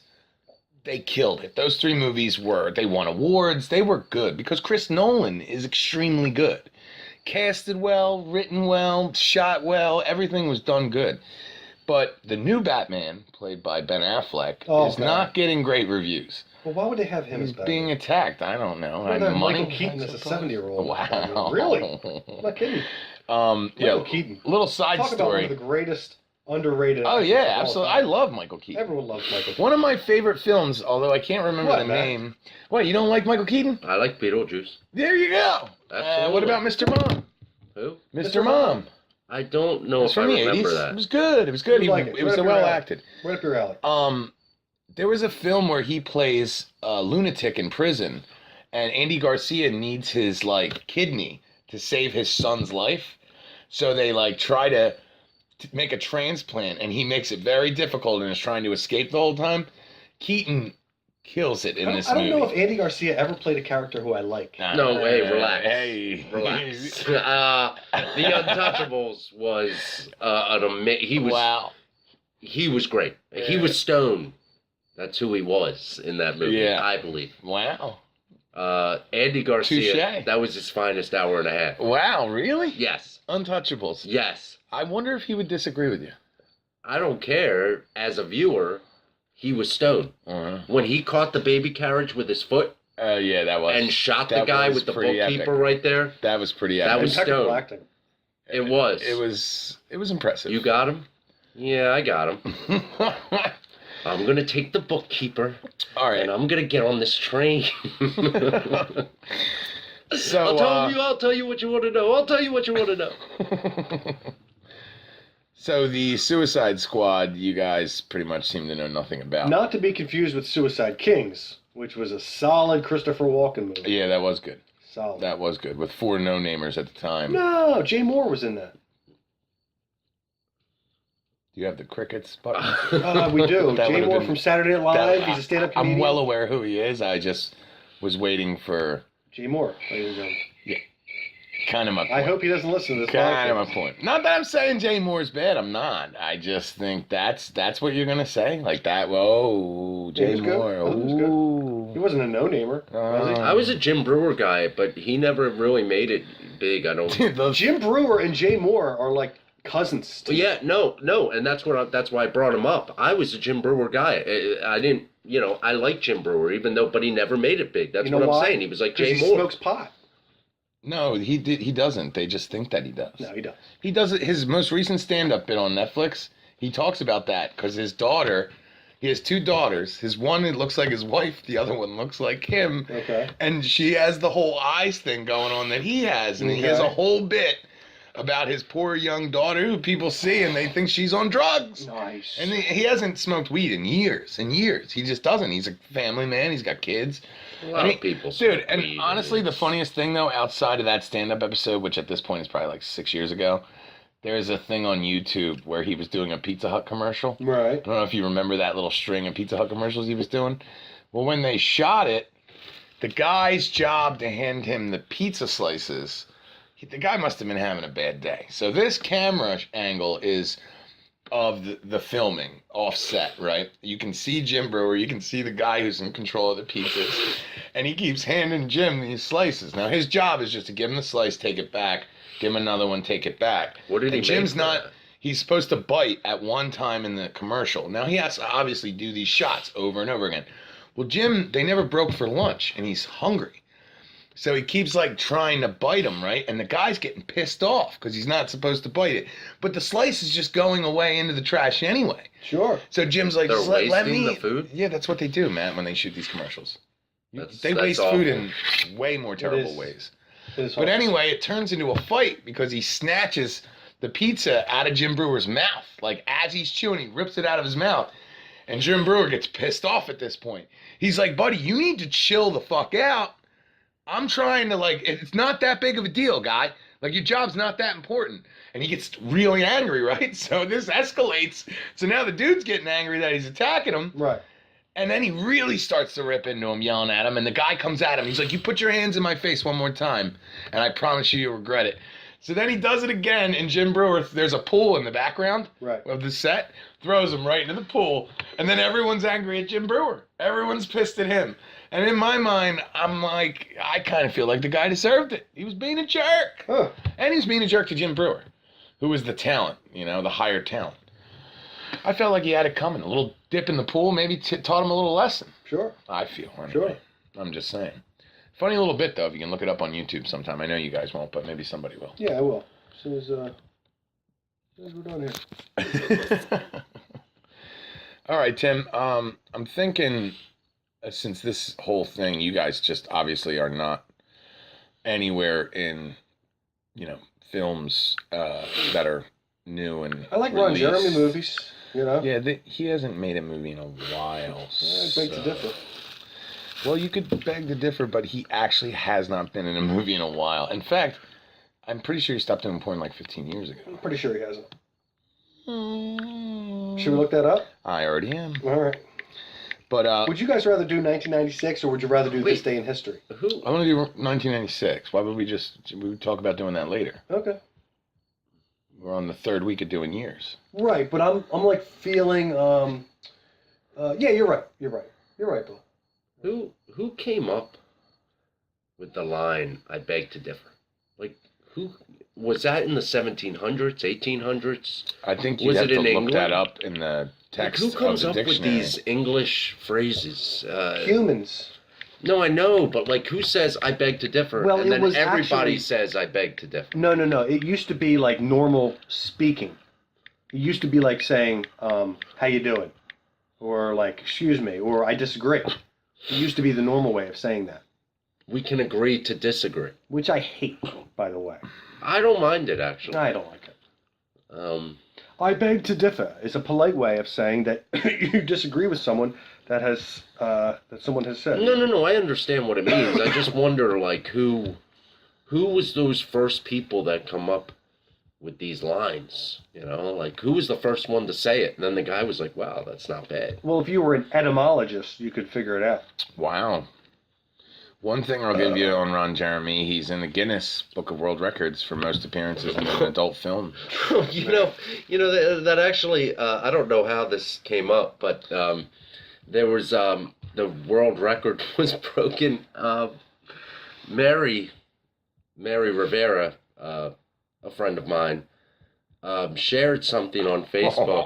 they killed it. Those three movies they won awards. They were good because Chris Nolan is extremely good, casted well, written well, shot well. Everything was done good. But the new Batman, played by Ben Affleck, is not getting great reviews. Well, why would they have him as Batman? Being attacked. I don't know. Michael Keaton as a 70-year-old. Wow. Really? I'm not kidding. Michael Keaton. Little side Talk story. About one of the greatest underrated. Oh yeah, absolutely. I love Michael Keaton. Everyone loves Michael Keaton. One of my favorite films, although I can't remember the name. What, you don't like Michael Keaton? I like Beetlejuice. There you go. What about Mr. Mom? Who? Mr. Mom. I don't know if I remember that. It was good. It was good. It was well acted. Right up your alley. There was a film where he plays a lunatic in prison, and Andy Garcia needs his kidney to save his son's life. So they try to make a transplant, and he makes it very difficult and is trying to escape the whole time. Keaton kills it in this movie. I don't know if Andy Garcia ever played a character who I like. No, hey, relax. Hey, relax. The Untouchables was he was great. He was Stone. That's who he was in that movie, I believe. Wow. Andy Garcia, Touché. That was his finest hour and a half. Wow, really? Yes. Untouchables. Yes. I wonder if he would disagree with you. I don't care. As a viewer, he was Stone. Uh-huh. When he caught the baby carriage with his foot. Yeah, that was. And shot the guy with the bookkeeper epic. Right there. That was pretty epic. That was Stone. Acting. It was. It was impressive. You got him? Yeah, I got him. I'm going to take the bookkeeper. All right. And I'm going to get on this train. So I'll tell you what you want to know. So the Suicide Squad, you guys pretty much seem to know nothing about. Not to be confused with Suicide Kings, which was a solid Christopher Walken movie. Yeah, that was good. Solid. That was good, with 4 no-namers at the time. No, Jay Moore was in that. Do you have the crickets button? We do. That Jay would've Moore been- from Saturday Night Live. He's a stand-up comedian. I'm well aware who he is. I just was waiting for Jay Moore, ladies and gentlemen. kind of my point. I hope he doesn't listen to this Kind of podcast. my point. Not that I'm saying Jay Moore's bad. I'm not. I just think that's what you're gonna say, like that. Whoa, He Jay was good. Moore. I thought he was good. Ooh. He wasn't a no-namer, was he? I was a Jim Brewer guy, but he never really made it big. I don't. Jim Brewer and Jay Moore are like cousins. to me. Yeah, no, and that's why I brought him up. I was a Jim Brewer guy. I didn't, I like Jim Brewer, but he never made it big. That's You know what I'm why? saying. He was like 'Cause Jay he Moore. smokes pot. No, he doesn't. They just think that he does. No, he doesn't. He does it. His most recent stand-up bit on Netflix. He talks about that because his daughter. He has 2 daughters. His one, it looks like his wife. The other one looks like him. Okay. And she has the whole eyes thing going on that he has. And he has a Okay. whole bit about his poor young daughter who people see and they think she's on drugs. Nice. And he hasn't smoked weed in years and years. He just doesn't. He's a family man. He's got kids. A lot of people. Dude, smoke and weed. honestly, the funniest thing, though, outside of that stand-up episode, which at this point is probably like 6 years ago, there's a thing on YouTube where he was doing a Pizza Hut commercial. Right. I don't know if you remember that little string of Pizza Hut commercials he was doing. Well, when they shot it, the guy's job to hand him the pizza slices, the guy must have been having a bad day. So this camera angle is of the filming offset, right? You can see Jim Brewer, you can see the guy who's in control of the pizzas, and he keeps handing Jim these slices. Now his job is just to give him the slice, take it back, give him another one, take it back. What did he And Jim's make for not. that? He's supposed to bite at one time in the commercial. Now he has to obviously do these shots over and over again. Well, Jim, they never broke for lunch, and he's hungry. So he keeps like trying to bite him, right? And the guy's getting pissed off because he's not supposed to bite it. But the slice is just going away into the trash anyway. Sure. So Jim's like, They're "Just let wasting me." the food? Yeah, that's what they do, man, when they shoot these commercials. That's Waste awful. food in way more terrible is. ways. It is But hard. anyway, it turns into a fight because he snatches the pizza out of Jim Brewer's mouth. Like, as he's chewing, he rips it out of his mouth. And Jim Brewer gets pissed off at this point. He's like, buddy, you need to chill the fuck out. I'm trying to, like, it's not that big of a deal, guy. Like, your job's not that important. And he gets really angry, right? So this escalates. So now the dude's getting angry that he's attacking him. Right. And then he really starts to rip into him, yelling at him. And the guy comes at him. He's like, you put your hands in my face one more time, and I promise you you'll regret it. So then he does it again, and Jim Brewer, there's a pool in the background Right. of the set, throws him right into the pool. And then everyone's angry at Jim Brewer. Everyone's pissed at him. And in my mind, I'm like, I kind of feel like the guy deserved it. He was being a jerk. Huh. And he was being a jerk to Jim Brewer, who was the talent, the higher talent. I felt like he had it coming. A little dip in the pool maybe taught him a little lesson. Sure. I feel. Anyway. Sure. I'm just saying. Funny little bit, though, if you can look it up on YouTube sometime. I know you guys won't, but maybe somebody will. Yeah, I will. As soon as we're done here. All right, Tim. I'm thinking, since this whole thing, you guys just obviously are not anywhere in, films that are new and I like Ron released. Jeremy movies, Yeah, he hasn't made a movie in a while. I beg to differ. Well, you could beg to differ, but he actually has not been in a movie in a while. In fact, I'm pretty sure he stopped doing porn like 15 years ago. I'm pretty sure he hasn't. Should we look that up? I already am. All right. But Would you guys rather do 1996 or would you rather do Wait. This Day in History? Who? I want to do 1996. Why would we would talk about doing that later? Okay. We're on the 3rd week of doing years. Right, but I'm like feeling yeah, you're right. You're right, Bill. Who came up with the line, I beg to differ? Like, who was that in the 1700s, 1800s? I think you Was have it to in look England? that up in the Like, text who comes of up the with dictionary. these English phrases? Humans. No, I know, but like, who says I beg to differ? Well, and it then was everybody actually- says I beg to differ. No. It used to be like normal speaking. It used to be like saying, how you doing? Or like, excuse me, or I disagree. It used to be the normal way of saying that. We can agree to disagree. Which I hate, by the way. I don't mind it, actually. I don't like it. I beg to differ is a polite way of saying that you disagree with someone that has that someone has said. No. I understand what it means. I just wonder, like, who was those first people that come up with these lines? You know, like, who was the first one to say it? And then the guy was like, "Wow, that's not bad." Well, if you were an etymologist, you could figure it out. Wow. One thing I'll give you on Ron Jeremy, he's in the Guinness Book of World Records for most appearances in an adult film. you know that actually, I don't know how this came up, but there was the world record was broken. Mary Rivera, a friend of mine, shared something on Facebook.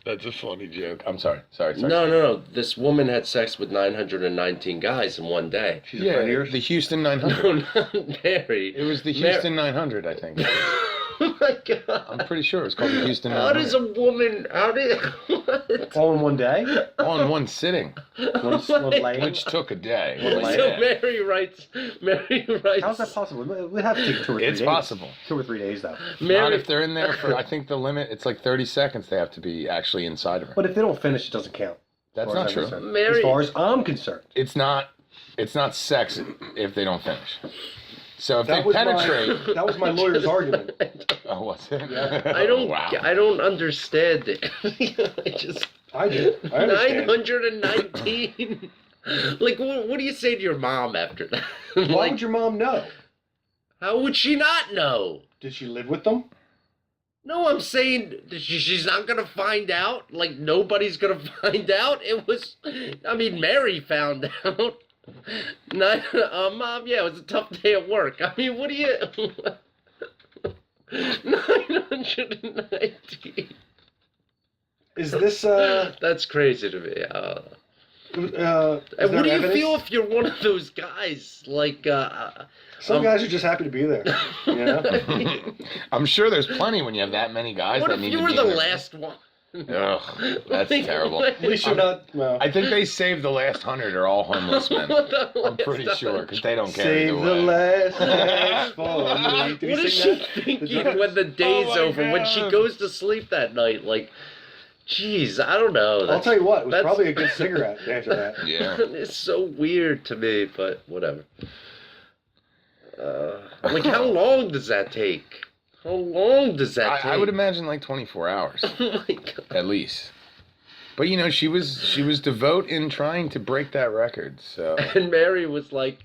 That's a funny joke. I'm sorry. No. This woman had sex with 919 guys in one day. She's a friend of yours? The Houston 900. No, not Mary. It was the Houston 900, I think. Oh my God. I'm pretty sure it was called the Houston 900. How does a woman? What? All in one day? All in one sitting, One laying? which took a day. One laying? So Mary writes. How's that possible? It would have to take 2 or 3 days. It's possible. 2 or 3 days, though. Not Mary, if they're in there for, I think the limit, it's like 30 seconds they have to be actually inside of her. But if they don't finish, it doesn't count. That's as far not as I'm true. concerned. Mary- As far as I'm concerned. It's not sex if they don't finish. So if That they was penetrate... that was my lawyer's argument. Oh, was it? Yeah. I don't understand it. I do. I understand. 919. Like, what do you say to your mom after that? Why Like, would your mom know? how would she not know? Did she live with them? No, I'm saying she's not gonna find out. Like, nobody's gonna find out. It was, I mean, Mary found out. Mom, yeah, it was a tough day at work. I mean, what do you... 919. Is this That's crazy to me. And what do you feel if you're one of those guys? Like, Some guys are just happy to be there. You know? I'm sure there's plenty when you have that many guys what that if need you to were be the in there. last one? Ugh, that's Like, terrible. At least you're not. Well, I think they saved the last 100 are all homeless men. I'm pretty sure, because they don't care save either the way. last sex for me. Did What he is sing she that? thinking when the day's my over? When she God. goes to sleep that night? Like, jeez, I don't know. I'll tell you what. It was that's- probably a good cigarette after that. Yeah. It's so weird to me, but whatever. Like, how long does that take? How long does that take? I would imagine like 24 hours, Oh my God. at least. But you know, she was devout in trying to break that record. So And Mary was like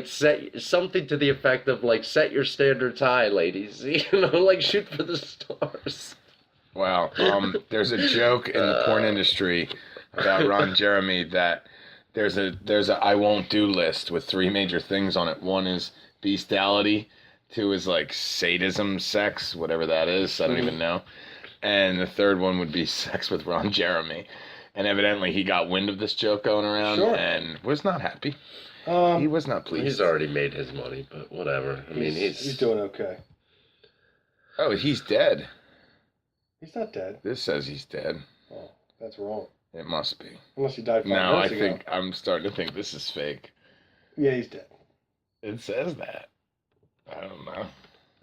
set something to the effect of like, set your standards high, ladies. You know, like, shoot for the stars. wow. There's a joke in the porn industry about Ron Jeremy that there's a I won't do list with 3 major things on it. 1 is bestiality, 2 is like sadism, sex, whatever that is. I don't even know. And the 3rd one would be sex with Ron Jeremy. And evidently he got wind of this joke going around and was not happy. He was not pleased. He's already made his money, but whatever. I mean, He's doing okay. Oh, he's dead. He's not dead. This says he's dead. Oh, that's wrong. It must be. Unless he died 5 No, I months ago. think I'm starting to think this is fake. Yeah, he's dead. It says that. I don't know.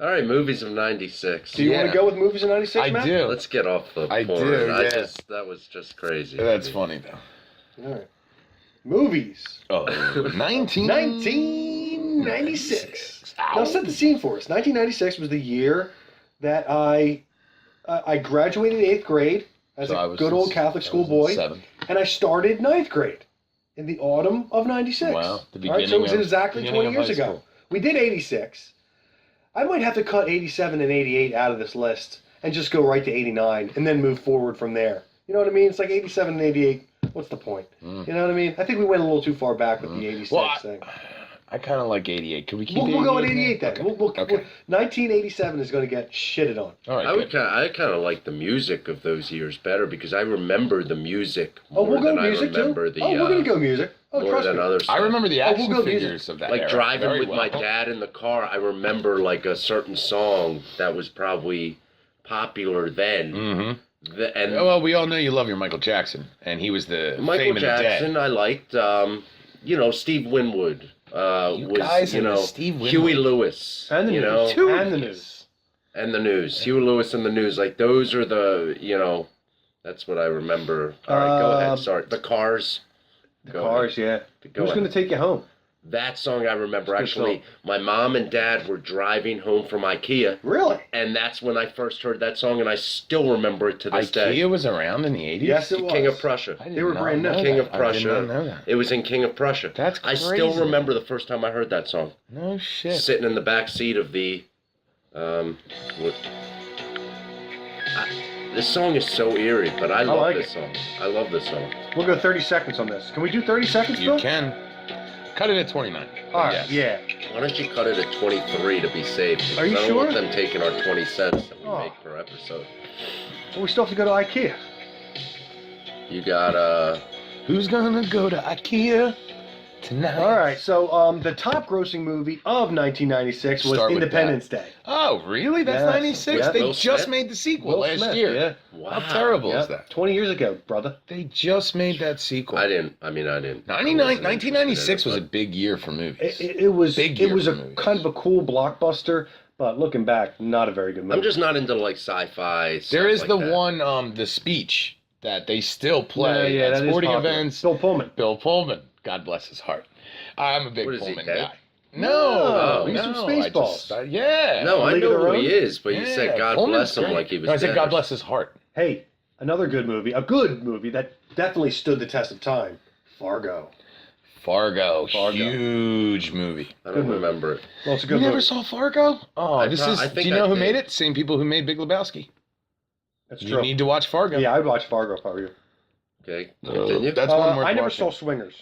All right, movies of '96. Do you want to go with movies in '96, I Matt? do. Let's get off the I porn. do, yeah. That was just crazy. That's funny though. All right. Movies. Oh, 1996. Ow. Now set the scene for us. 1996 was the year that I graduated 8th grade as So I a was good in- old Catholic I school was in boy, 7th. and I started 9th grade in the autumn of '96. Wow, the All right, so it was beginning of- exactly beginning 20 of years high ago. school. We did '86. I might have to cut '87 and '88 out of this list and just go right to '89 and then move forward from there. You know what I mean? It's like '87 and '88. What's the point? You know what I mean? I think we went a little too far back with the '86 Well, thing. I kind of like 88. Can we keep We'll go with 88 '88 then. Okay. We'll 1987 is going to get shitted on. All right, I good. kind of like the music of those years better because I remember the music Oh, more we'll go than music I remember too. the. Oh, we're going to go music. Oh, more trust than me. other stuff. I remember the Oh, we'll action go music. figures of that Like era driving very with well. my dad in the car. I remember like a certain song that was probably popular then. Mm-hmm. And Well, we all know you love your Michael Jackson, and he was the Michael fame of the Jackson, day. I liked. Steve Winwood. You Was guys you into know Steve Winwood. Huey Lewis. And the you news. know. Two. And the news. And the News. Huey Lewis and the News. Like, those are the, that's what I remember. All right, go ahead. Sorry. The Cars. The Cars, ahead. yeah. Who's going to take you home? That song I remember. It's a good Actually, song. my mom and dad were driving home from IKEA. Really? And that's when I first heard that song, and I still remember it to this day. IKEA was around in the 80s? Yes, it was. King of Prussia. They were brand new. King of I Prussia. did not know that. It was in King of Prussia. That's I crazy. still remember the first time I heard that song. No shit. Sitting in the back seat of the, this song is so eerie, but I love like this song. I love this song. We'll go 30 seconds on this. Can we do 30 seconds, You Bill? can. Cut it at 29. All right, Yes. yeah. Why don't you cut it at 23 to be safe? Are you I don't sure? want them taking our 20 cents that we Oh. make per episode. Well, we still have to go to IKEA. You got, Who's gonna go to IKEA tonight? All right, so the top grossing movie of 1996 was Start with Independence Day. Oh, really? That's Yes. 96? Yeah. They Will just Smith? made the sequel Will last Smith, year. yeah. wow. How terrible Yeah, is that? 20 years ago, brother. They just made that sequel. I didn't. 1996 was a big year for movies. It was Big it year was for a movies. kind of a cool blockbuster, but looking back, not a very good movie. I'm just not into like sci-fi. There is stuff the like that. one, the speech that they still play yeah, at that is sporting popular. events. Bill Pullman. Bill Pullman. God bless his heart. I'm a big What is he, Pullman dead? guy. No, No, he's from no, Spaceballs. yeah. No, I League of know Their who Own? he is, but you said God Pullman's bless him great. like he was No, I said dead. God bless his heart. Hey, another good movie, a good movie that definitely stood the test of time. Fargo. Fargo. Fargo. Huge movie. I Good don't movie. remember it. Well, it's a You good never movie. saw Fargo? Oh, I this thought- is. I Do think you I know who did. made it? Same people who made Big Lebowski. That's You true. need to watch Fargo. Yeah, I'd watch Fargo if I were you. Okay, continue. That's one worth I never watching. saw Swingers.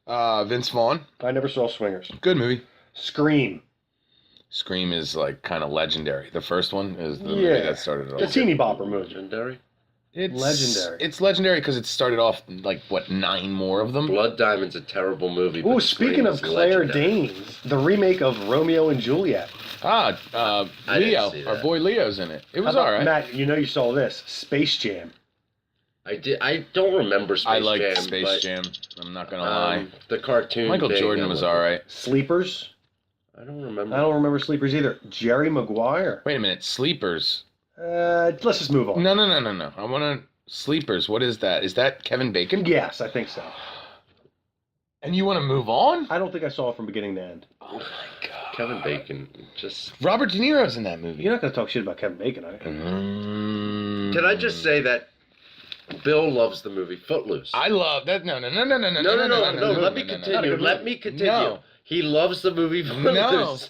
Vince Vaughn. I never saw Swingers. Good movie. Scream. Scream is like kind of legendary. The first one is the movie Yeah. that started it all. The teeny bopper movie. Legendary. It's Legendary. It's legendary because it started off like what 9 more of them. Blood Diamond's a terrible movie. Ooh, but speaking Scream of is Claire legendary. Danes, the remake of Romeo and Juliet. I didn't Leo, see our that. boy Leo's in it. It was How about- all right. Matt, you know you saw this. Space Jam. I did. I don't remember Space I liked Jam. Space but, Jam. I'm not gonna lie. The cartoon. Michael thing, Jordan I was remember. all right. Sleepers. I don't remember. I don't remember Sleepers either. Jerry Maguire. Wait a minute, Sleepers. Let's just move on. No. I want to Sleepers. What is that? Is that Kevin Bacon? Yes, I think so. And you want to move on? I don't think I saw it from beginning to end. Oh my god. Kevin Bacon. Just. Robert De Niro's in that movie. You're not going to talk shit about Kevin Bacon, are you? Can I just say that Bill loves the movie Footloose? I love that. No. No. Let me continue. Let me continue. No. He loves the movie No. Footloose.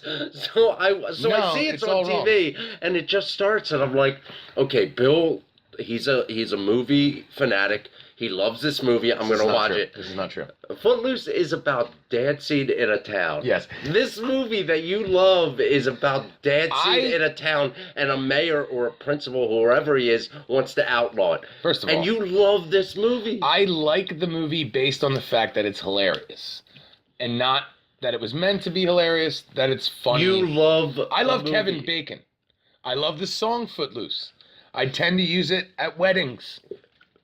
So I No, see it's it's all on TV, and it just starts, and I'm like, okay, Bill, he's a movie fanatic. He loves this movie. I'm This is gonna not watch true. it. This is not true. Footloose is about dancing in a town. Yes. This movie that you love is about dancing in a town, and a mayor or a principal, whoever he is, wants to outlaw it. First of all, And you love this movie. I like the movie based on the fact that it's hilarious, and not that it was meant to be hilarious. That it's funny. You love. I love a Kevin movie. Bacon. I love the song Footloose. I tend to use it at weddings.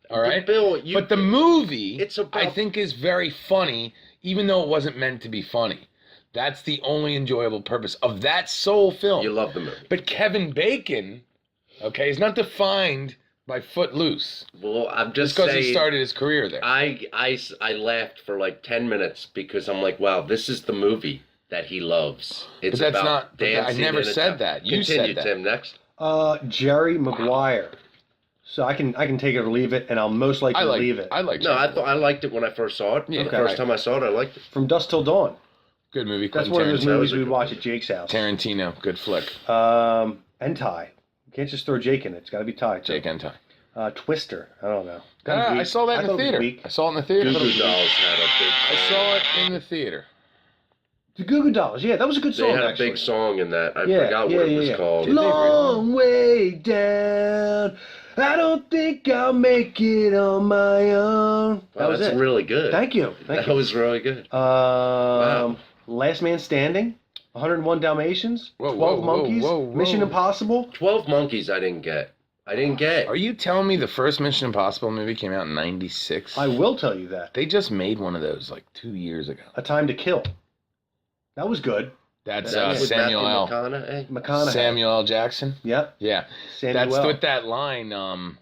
All right, Bill, but the movie, It's about- I think, is very funny, even though it wasn't meant to be funny. That's the only enjoyable purpose of that sole film. You love the movie. But Kevin Bacon, okay, is not defined by Footloose. Well, I'm Just just because saying. he started his career there. I laughed for like 10 minutes because I'm like, wow, this is the movie that he loves. It's But that's about not- but I dancing. never in a said town. that. You said Continue, that. Tim. Next. Jerry Maguire. So I can take it or leave it, and I'll most likely leave it. I like. No, I liked it when I first saw it. Yeah, the okay. first time I saw it, I liked it. From Dusk Till Dawn. Good movie. That's Quentin one of those Tarantino. That movies was a we'd good watch one. at Jake's house. Tarantino, good flick. Entai. You can't just throw Jake in it. It's got to be Ty. too. Jake Entai. Twister. I don't know. I saw that in the theater. I saw it in the theater. Goo Goo Dolls had a big I song. saw it in the theater. The Goo Goo Dolls. Yeah, that was a good They song, had a actually. big song in that. I Yeah, forgot yeah, what it yeah, was yeah. called. Did they really? Long way down. I don't think I'll make it on my own. That Wow, was that's it. really good. Thank you. Thank That you. was really good. Wow. Last Man Standing. 101 Dalmatians. Whoa, 12 whoa, whoa, Monkeys. whoa, whoa. Mission Impossible. 12 Monkeys I didn't get. Are you telling me the first Mission Impossible movie came out in '96? I will tell you that. They just made one of those like 2 years ago. A Time to Kill. That was good. That's That's with Samuel L. Matthew McConaughey. McConaughey. Samuel L. Jackson. Yep. Yeah. Samuel. That's with that line.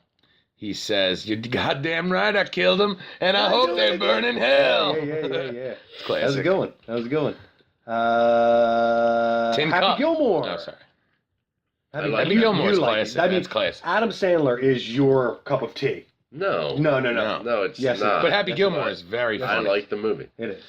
He says, "You're goddamn right, I killed him, and I hope they burn in hell." Yeah. It's classic. That was a good one. Tin Happy Cup. Gilmore. No, sorry. Happy Gilmore is like classic. it. That means That's classic. Adam Sandler is your cup of tea. No, No. it's Yes, not. But Happy That's Gilmore why is very I funny. like the movie. It is.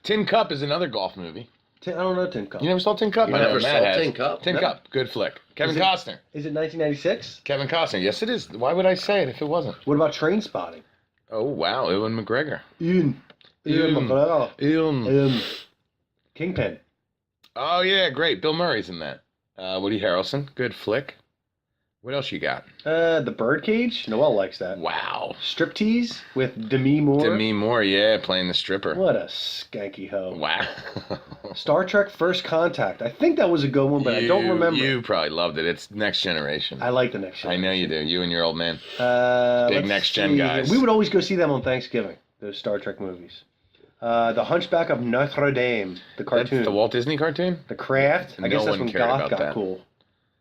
Tin Cup is another golf movie. I don't know Tin Cup. You never saw Tin Cup? You I know, never Matt saw has. Tin Cup? Tin No. Cup, good flick. Kevin Is it- Costner. Is it 1996? Kevin Costner. Yes, it is. Why would I say it if it wasn't? What about Train Spotting? Oh wow, Ewan McGregor. Ian McGregor. Kingpin. Oh yeah, great. Bill Murray's in that. Woody Harrelson, good flick. What else you got? The Birdcage. Noel likes that. Wow. Striptease with Demi Moore. Demi Moore, yeah, playing the stripper. What a skanky hoe. Wow. Star Trek First Contact. I think that was a good one, but I don't remember. You probably loved it. It's Next Generation. I like the Next Gen. I know you do. You and your old man. Big Next Gen guys. We would always go see them on Thanksgiving, those Star Trek movies. The Hunchback of Notre Dame, the cartoon. That's the Walt Disney cartoon? The Craft. I guess No that's one when cared Goth about got that. cool.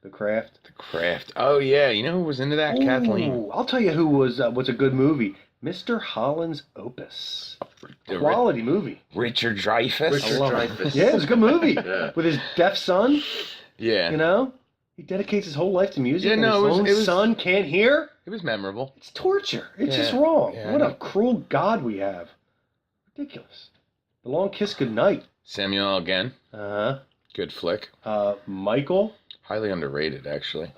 The Craft. The Craft. Oh yeah, you know who was into that? Kathleen. Ooh, I'll tell you who was a good movie. Mr. Holland's Opus. Quality movie. Richard Dreyfuss. Richard Dreyfuss. Yeah, it was a good movie. Yeah. With his deaf son, Yeah. you know? He dedicates his whole life to music, Yeah, and no, his it own was- son can't hear. It was memorable. It's torture. It's Yeah. just wrong. Yeah, What I a know. cruel God we have. Ridiculous. The Long Kiss Goodnight. Samuel again. Uh-huh. Good flick. Michael. Highly underrated, actually.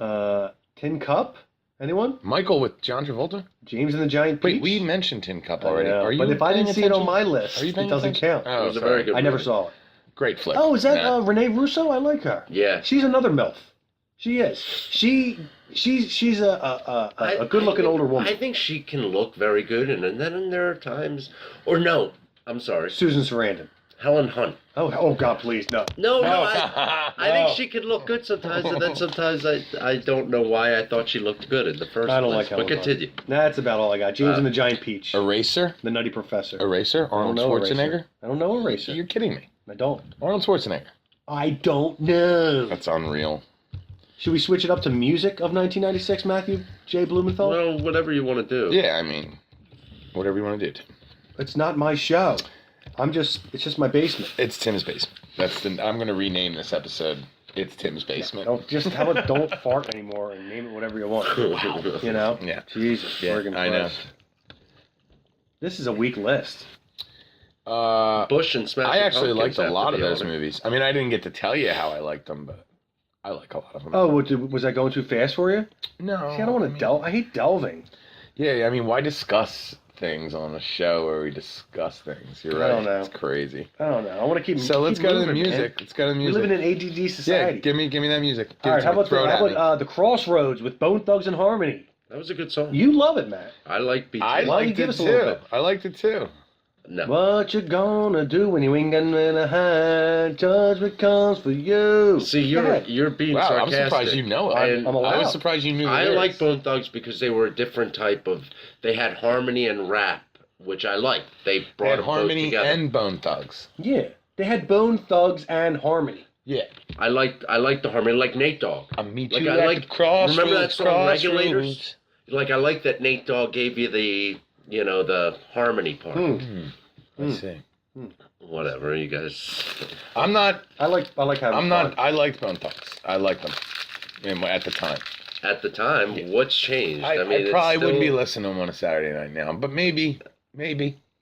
Tin Cup. Anyone? Michael with John Travolta? James and the Giant Peach. Wait, we mentioned Tin Cup I already. know, Are you but if I paying didn't see it on attention? my list, Are you it paying doesn't attention? count. Oh, It was a sorry. very good I never movie. saw it. Great flick. Oh, is that Matt. Renee Russo? I like her. Yeah. She's another MILF. She is. She's a good-looking older woman. I think she can look very good, and then there are times, or no, I'm sorry, Susan Sarandon. Helen Hunt. Oh God, please no. No, Oh. I think she could look good sometimes, and then sometimes I don't know why I thought she looked good in the first I don't place. like Helen But Hunt. continue. That's about all I got. James and the Giant Peach. Eraser? The Nutty Professor. Eraser? I don't Arnold know Schwarzenegger? Eraser. I don't know Eraser. You're kidding me. I don't. Arnold Schwarzenegger. I don't know. That's unreal. Should we switch it up to music of 1996, Matthew J. Blumenthal? Well, whatever you want to do. Yeah, I mean, whatever you want to do, Tim. It's not my show. It's just my basement. It's Tim's basement. I'm going to rename this episode. It's Tim's basement. Don't fart anymore and name it whatever you want. You know? Yeah. Jesus. Yeah, friggin' I know. Christ. This is a weak list. Bush and Smash. I actually liked a lot of those movies. I mean, I didn't get to tell you how I liked them, but I like a lot of them. Oh, was that going too fast for you? No. See, I don't want to delve. I hate delving. Yeah, I mean, why discuss things on a show where we discuss things? You're I right. don't know. It's crazy. I don't know. I want to keep. So let's keep go to the moving, music. man. Let's go to the We music. live in an ADD society. Yeah, give me that music. All right. How about the the Crossroads with Bone Thugs and Harmony? That was a good song. You love it, Matt. I like BT. I Why don't you liked give it us a little too. bit? I liked it too. No. What you gonna do when you ain't got nothing to hide? Judgment comes for you. See, Go ahead. you're being Wow, I'm sarcastic. surprised you know it. And I'm I allowed. was surprised you knew the I lyrics. like Bone Thugs because they were a different type of. They had harmony and rap, which I liked. They They brought had them both Harmony together. and Bone Thugs. Yeah, they had Bone Thugs and Harmony. Yeah. I liked the harmony, like Nate Dogg. I meet Like, you I at like- the crossroads. remember that song, crossroads. Regulators? Like I like that Nate Dogg gave you the harmony part. Let's see. Whatever, you guys. I'm not. I like having I'm fun. not. I liked Bone Thugs. I liked them. At the time. At the time, Yeah. what's changed? I it's probably wouldn't be still- listening to them on a Saturday night now, but maybe.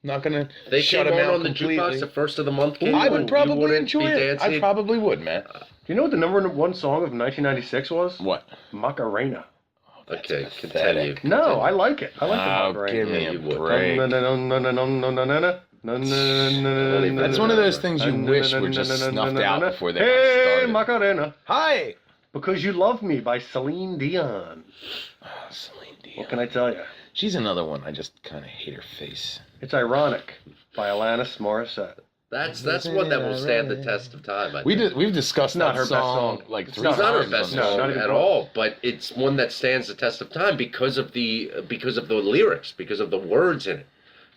Not gonna They shut came them on out on the completely. jukebox the first of the month. Came I on, would you probably wouldn't enjoy be it. dancing. I probably would, Matt. Do you know what the number one song of 1996 was? What? Macarena. Okay, pathetic. continue. No, I like it. I like the Oh, Macarena. give me Yeah, a you would. break. That's one of those things you wish were just snuffed out before they got Hey, started. Macarena. Hi. Because You Love Me by Celine Dion. Celine Dion. What can I tell you? She's another one. I just kind of hate her face. It's Ironic by Alanis Morissette. That's one that will stand the test of time. I think. We've discussed Not that her best song song. like It's three It's times. not her on best the No, song not show. even at close. all, but it's one that stands the test of time because of the lyrics, because of the words in it.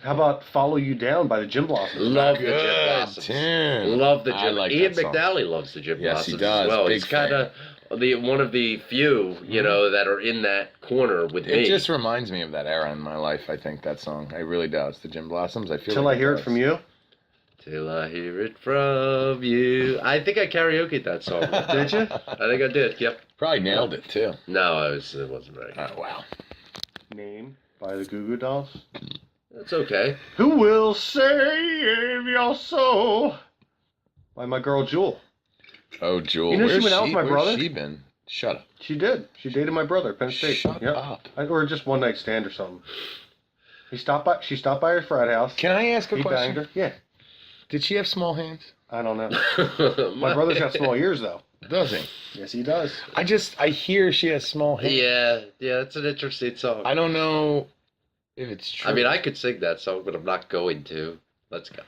How about Follow You Down by the Gym Blossoms? Love the Gym Good Blossoms. tune. Love the I Gym. like Ian that song. McNally loves the Gym Yes, he Blossoms does. as well. Big He's kind of one of the few, you know, that are in that corner with me. It just reminds me of that era in my life, I think, that song. It really does. The Gym Blossoms. I feel Till like I Hear It does. From You? Till I hear it from you. I think I karaoke'd that song. Did you? I think I did. Yep. Probably nailed it, too. No, it wasn't very good. Oh, wow. Name by the Goo Goo Dolls. That's okay. Who Will Save Your Soul? By my girl Jewel. Oh, Jewel. You know she Where's went out with my brother? Where's she been? Shut up. She did. She dated my brother at Penn State. Shut Yep. up. Or just one night stand or something. She stopped by her frat house. Can I ask a He question? banged her. Yeah. Did she have small hands? I don't know. My brother's got small ears though. Does he? Yes, he does. I hear she has small hands. Yeah, it's an interesting song. I don't know if it's true. I mean, I could sing that song, but I'm not going to. Let's go.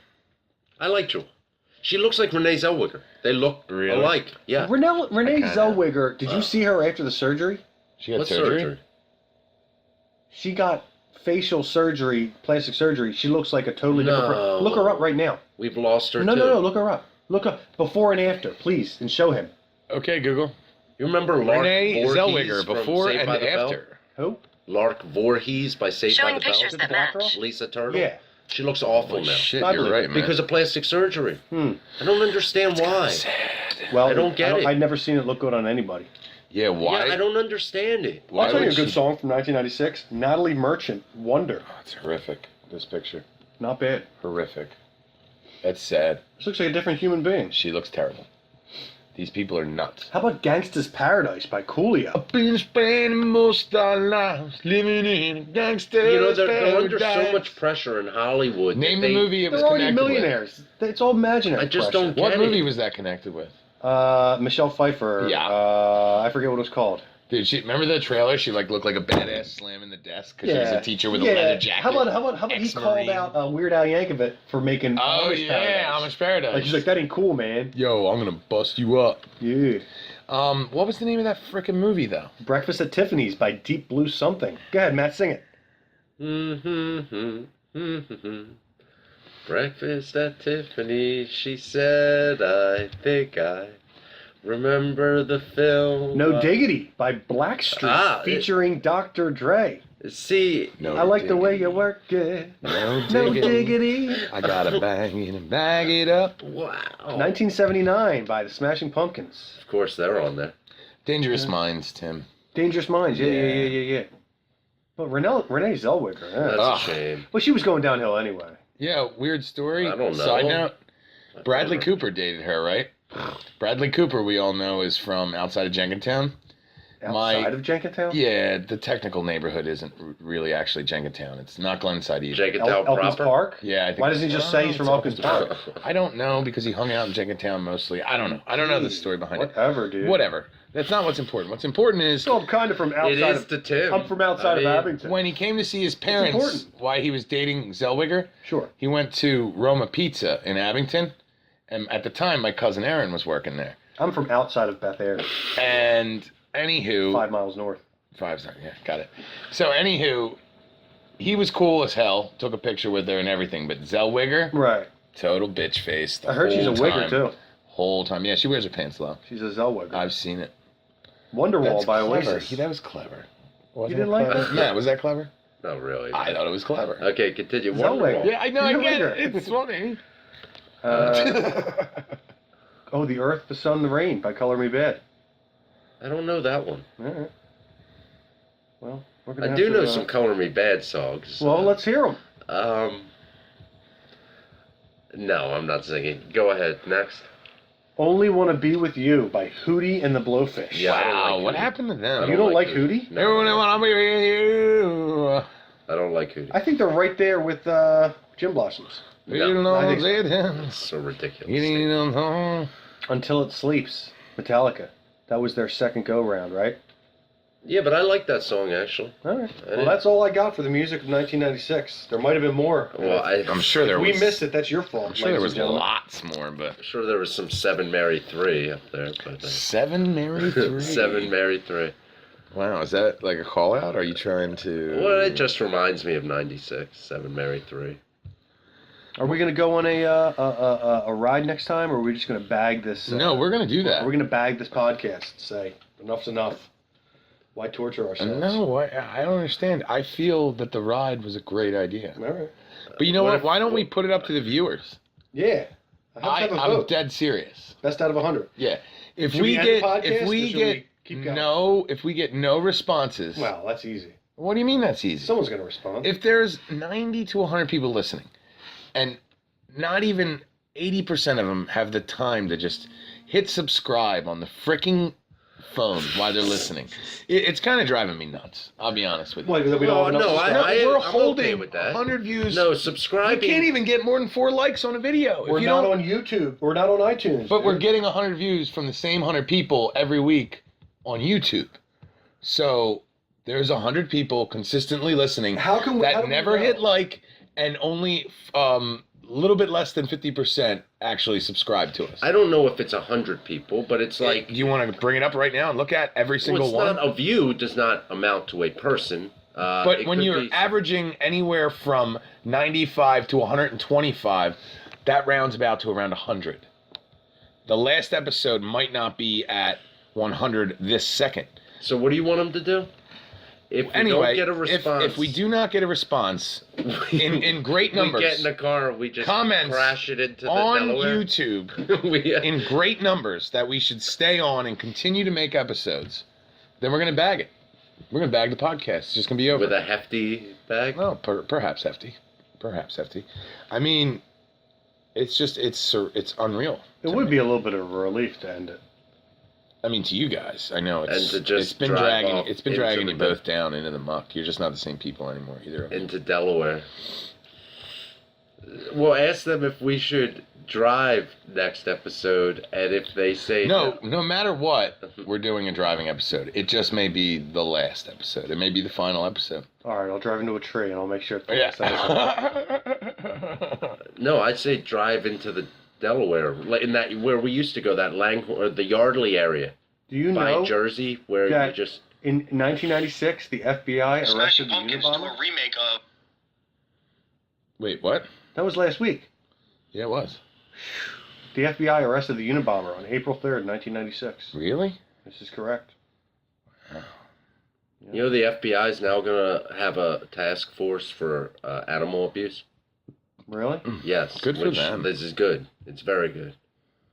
I like Jewel. She looks like Renee Zellweger. They look Really? alike. Yeah. Renee kinda- Zellweger. Did you see her after the surgery? she had What surgery? She got facial surgery, plastic surgery. She looks like a totally different No. person. Look her up right now. We've lost her No, too. no, no. Look her up. Look up before and after, please, and show him. Okay, Google. You remember Lark Renee Voorhees Zellweger, from before Saved and by the Bell? after. Who? Lark Voorhees by Saved Showing by the pictures Bell. that Black girl? match. Lisa Turtle. Yeah. She looks awful Holy now. shit, I you're believe right, it. man. Because of plastic surgery. Hmm. I don't understand why. Well, I don't get it. I've never seen it look good on anybody. Yeah, why? Yeah, I don't understand it. Why I'll tell you a would good she- song from 1996. Natalie Merchant, Wonder. Oh, it's horrific, this picture. Not bad. Horrific. That's sad. This looks like a different human being. She looks terrible. These people are nuts. How about Gangsta's Paradise by Coolio? Been spending most our lives living in a gangster's You know, they're under so paradise. much pressure in Hollywood. Name that the movie it was They're already connected millionaires. It's all imaginary. I just pressure. don't with. What get movie it. was that connected with? Michelle Pfeiffer. Yeah. I forget what it was called. Dude, remember the trailer? She looked like a badass slamming the desk because she was a teacher with a leather jacket. How about he Ex-Marine. called out Weird Al Yankovic for making Oh Amish yeah, Paradise. Amish Paradise. Like she's like, that ain't cool, man. Yo, I'm gonna bust you up. Yeah. What was the name of that freaking movie though? Breakfast at Tiffany's by Deep Blue something. Go ahead, Matt, sing it. Breakfast at Tiffany, she said, I think I remember the film. No Diggity by Blackstreet featuring Dr. Dre. See, No, I like the way you work it. No No diggity. Diggity. I gotta bang it and bag it up. wow. 1979 by the Smashing Pumpkins. Of course, they're on there. Dangerous Minds, Tim. Dangerous Minds. Yeah. But Renee Zellweger. Yeah. That's Ugh. a shame. Well, she was going downhill anyway. Yeah, weird story. I don't know. Side note, Bradley Whatever. Cooper dated her, right? Bradley Cooper, we all know, is from outside of Jenkintown. Outside of Jenkintown? Yeah, the technical neighborhood isn't really actually Jenkintown. It's not Glenside either. Jenkintown Elkins proper. Park? Yeah, I think. Why doesn't he just say he's from Elkins Park? I don't know because he hung out in Jenkintown mostly. I don't know. I don't know the story behind Whatever, dude. it. Whatever. That's not what's important. What's important is So I'm kind of from outside It is of... to Tim. I'm from outside of Abington. when he came to see his parents, important. why he was dating Zellweger. Sure. He went to Roma Pizza in Abington, and at the time, my cousin Aaron was working there. I'm from outside of Beth Air, And anywho, 5 miles north. yeah, got it. So anywho, he was cool as hell. Took a picture with her and everything, but Zellweger, Right. total bitch face. the I heard she's a whole wigger, time. too. Whole time, yeah, she wears her pants low. She's a Zellweger. I've seen it. Wonderwall That's by clever. Oasis. That was clever. You didn't like that? Matt, was that clever? Not really. I thought it was clever. Okay, continue. Zellweger. Wonderwall. Yeah, I know. I You're get a it. It's funny. The Earth, the Sun, the Rain by Color Me Bad. I don't know that one. All right. Well, we're gonna I have do to, know some Color Me Bad songs. Well, let's hear them. No, I'm not singing. Go ahead. Next. Only Want to Be With You by Hootie and the Blowfish. Yeah, I don't Wow, like what Hootie. happened to them? You don't like Hootie? No, Everyone wanna be with you. I don't like Hootie. I think they're right there with Gym Blossoms. No, I think so. it's so ridiculous. Until It Sleeps, Metallica. That was their second go-round, right? Yeah, but I like that song, actually. All right. I Well, didn't- that's all I got for the music of 1996. There might have been more. Well, I'm sure there If was. we missed it, that's your fault. I'm sure there was ladies and gentlemen. lots more, but I'm sure there was some 7 Marry 3 up there. But, 7 Mary 3. 7 Marry 3. Wow, is that like a call out? Are you trying to? Well, it just reminds me of '96, 7 Married 3. Are we gonna go on a ride next time, or are we just gonna bag this? No, we're gonna do that. We're gonna bag this podcast. Say enough's enough. Why torture ourselves? No, I don't understand. I feel that the ride was a great idea. All right. But you know what? Why don't we put it up to the viewers? Yeah. I have to have a I'm vote. dead serious. Best out of 100. Yeah. If Should we we end the get podcast, if or we should get we keep going? if we get no responses. Well, that's easy. What do you mean that's easy? Someone's gonna respond. If there's 90 to 100 people listening, and not even 80% of them have the time to just hit subscribe on the freaking phone while they're listening, it's kind of driving me nuts. I'll be honest with you. Wait, we don't have enough subscribers? We're I'm holding okay with that. 100 views. No, You subscribing. can't even get more than 4 likes on a video. We're if you not don't, on YouTube. We're not on iTunes. But we're dude. getting 100 views from the same 100 people every week on YouTube. So there's 100 people consistently listening How can we? how that do we never know? hit like, and only a little bit less than 50% actually subscribe to us. I don't know if it's 100 people, but it's like. Do you want to bring it up right now and look at every single well, it's one? not a view does not amount to a person. But it when could you're be- averaging anywhere from 95 to 125, that rounds about to around 100. The last episode might not be at 100 this second. So what do you want them to do? If we Anyway, don't get a response, if we do not get a response in great numbers, we get in the car, we just comments crash it into the on Delaware. YouTube we, in great numbers that we should stay on and continue to make episodes, then we're going to bag it. We're going to bag the podcast. It's just going to be over. with a hefty bag. Well, perhaps hefty. Perhaps hefty. I mean, it's just, it's unreal. It would be a little bit of a relief to end it. I mean, to you guys, I know And to just it's been drive dragging off into you the- both down into the muck. You're just not the same people anymore either. Into Delaware. Well, ask them if we should drive next episode, and if they say No matter what, we're doing a driving episode. It just may be the last episode. It may be the final episode. All right, I'll drive into a tree and I'll make sure it's the Yeah. last episode. No, I'd say drive into the Delaware, like in that where we used to go, that Langhorne or the Yardley area Do you by know Jersey, where that you just in 1996 the FBI Smashing arrested the Pumpkins do Unabomber? a remake of. Wait, what? That was last week. Yeah, it was. The FBI arrested the Unabomber on April 3rd, 1996. Really? This is correct. you know the FBI is now gonna have a task force for animal abuse. Really? Yes, Good for which them. This is good. It's very good.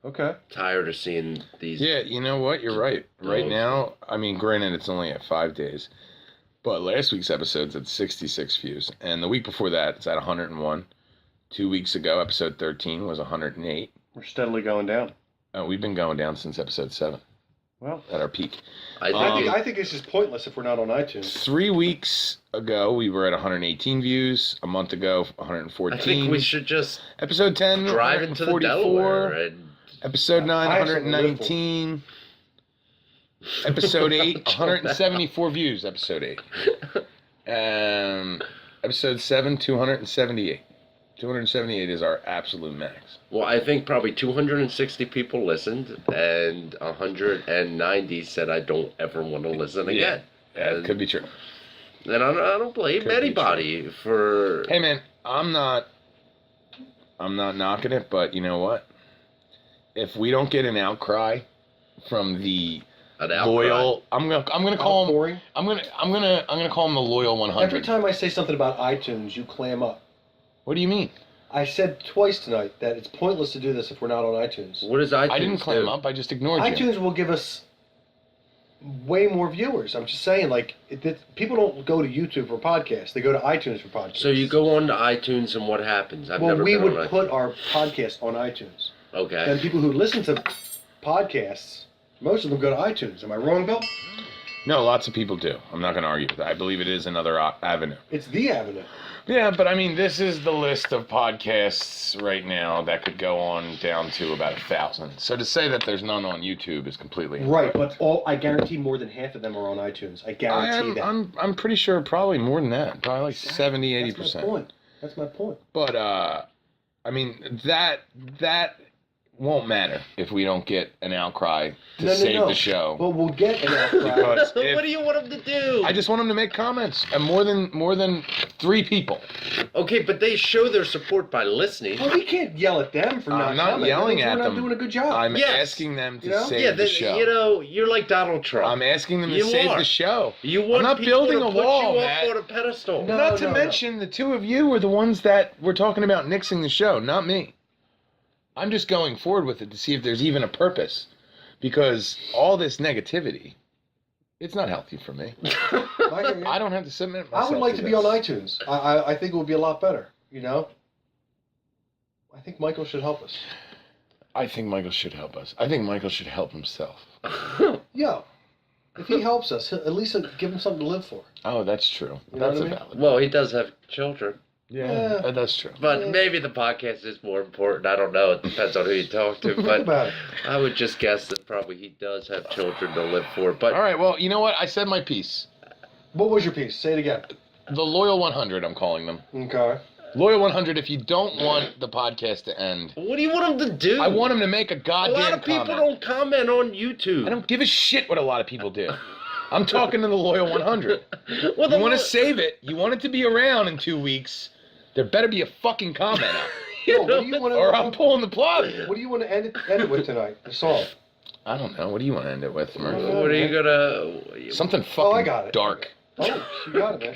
Okay. Tired of seeing these. Yeah, you know what? You're right. Right now, I mean, granted, it's only at 5 days, but last week's episode's at 66 views, and the week before that, it's at 101. 2 weeks ago, episode 13 was 108. We're steadily going down. We've been going down since episode 7 Well, at our peak. I think it's just pointless if we're not on iTunes. 3 weeks ago, we were at 118 views. A month ago, 114. I think we should just Episode 10, drive into the 144. Delaware and Episode 9, I have something to live for. 119. Episode 8, 174 views. Episode 8. Episode 7, 278. 278 is our absolute max. well, I think probably 260 people listened, and 190 said I don't ever want to listen again. Yeah, it could be true. And I don't blame Could be anybody for. Hey man, I'm not knocking it, but you know what? If we don't get an outcry from the An outcry. loyal, I'm gonna call them. Outpouring. I'm gonna call them the loyal 100. Every time I say something about iTunes, you clam up. What do you mean? I said twice tonight that it's pointless to do this if we're not on iTunes. What does iTunes I didn't clam do? up. I just ignored you. iTunes will give us way more viewers. I'm just saying, like, people don't go to YouTube for podcasts; they go to iTunes for podcasts. So you go on to iTunes, and what happens? I've Well, never we been would on put our podcast on iTunes. Okay. Then people who listen to podcasts, most of them go to iTunes. Am I wrong, Bill? No, lots of people do. I'm not gonna argue with that. I believe it is another avenue. It's the avenue. Yeah, but I mean, this is the list of podcasts right now that could go on down to about 1,000. So to say that there's none on YouTube is completely Right, but I guarantee more than half of them are on iTunes. I guarantee that. I'm pretty sure probably more than that. Probably like 70, 80%. That's my point. That's my point. But I mean that won't matter if we don't get an outcry to save the show. Well, we'll get an outcry. Because What do you want him to do? I just want them to make comments, and more than 3 people. Okay, but they show their support by listening. Well, we can't yell at them for not I'm not coming. yelling That means at we're them. not doing a good job. I'm Yes. asking them to You know? save the show. You're like Donald Trump. I'm asking them to You save are. the show. You want I'm not people building to a put wall, you Matt. up on a pedestal. No. Not to mention the 2 of you are the ones that were talking about nixing the show, not me. I'm just going forward with it to see if there's even a purpose, because all this negativity, it's not healthy for me. I don't have to submit myself. I would like to be this. on iTunes. I think it would be a lot better. You know. I think Michael should help us. I think Michael should help us. I think Michael should help himself. Yeah. If he helps us, at least give him something to live for. Oh, that's true. You know That's what I a mean? valid. Well, he does have children. Yeah. That's true. But Yeah. maybe the podcast is more important. I don't know. It depends on who you talk to. Think But about it. I would just guess that probably he does have children to live for. But All right, well, you know what? I said my piece. What was your piece? Say it again. The Loyal 100, I'm calling them. Okay. Loyal 100, if you don't want the podcast to end, what do you want him to do? I want him to make a A goddamn lot of people comment. don't comment on YouTube. I don't give a shit what a lot of people do. I'm talking to the Loyal 100. Well, You want to save it. You want it to be around in 2 weeks. There better be a fucking comment out. Yo, what do you want Or I'm pulling the plug. What do you want to end it with tonight? The song. I don't know. What do you want to end it with, Murph? What are you gonna? Something fucking Oh, I got it. dark. Oh, you got it, man.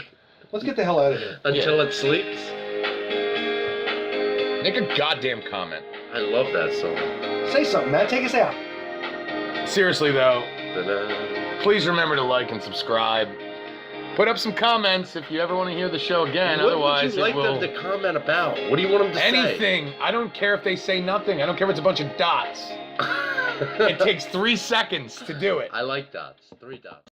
Let's get the hell out of here. Until it sleeps. Make a goddamn comment. I love that song. Say something, man. Take us out. Seriously, though, Ta-da. please remember to like and subscribe. Put up some comments if you ever want to hear the show again. What Otherwise, would you like it will... them to comment about? What do you want them to say? Anything. I don't care if they say nothing. I don't care if it's a bunch of dots. It takes 3 seconds to do it. I like dots. 3 dots.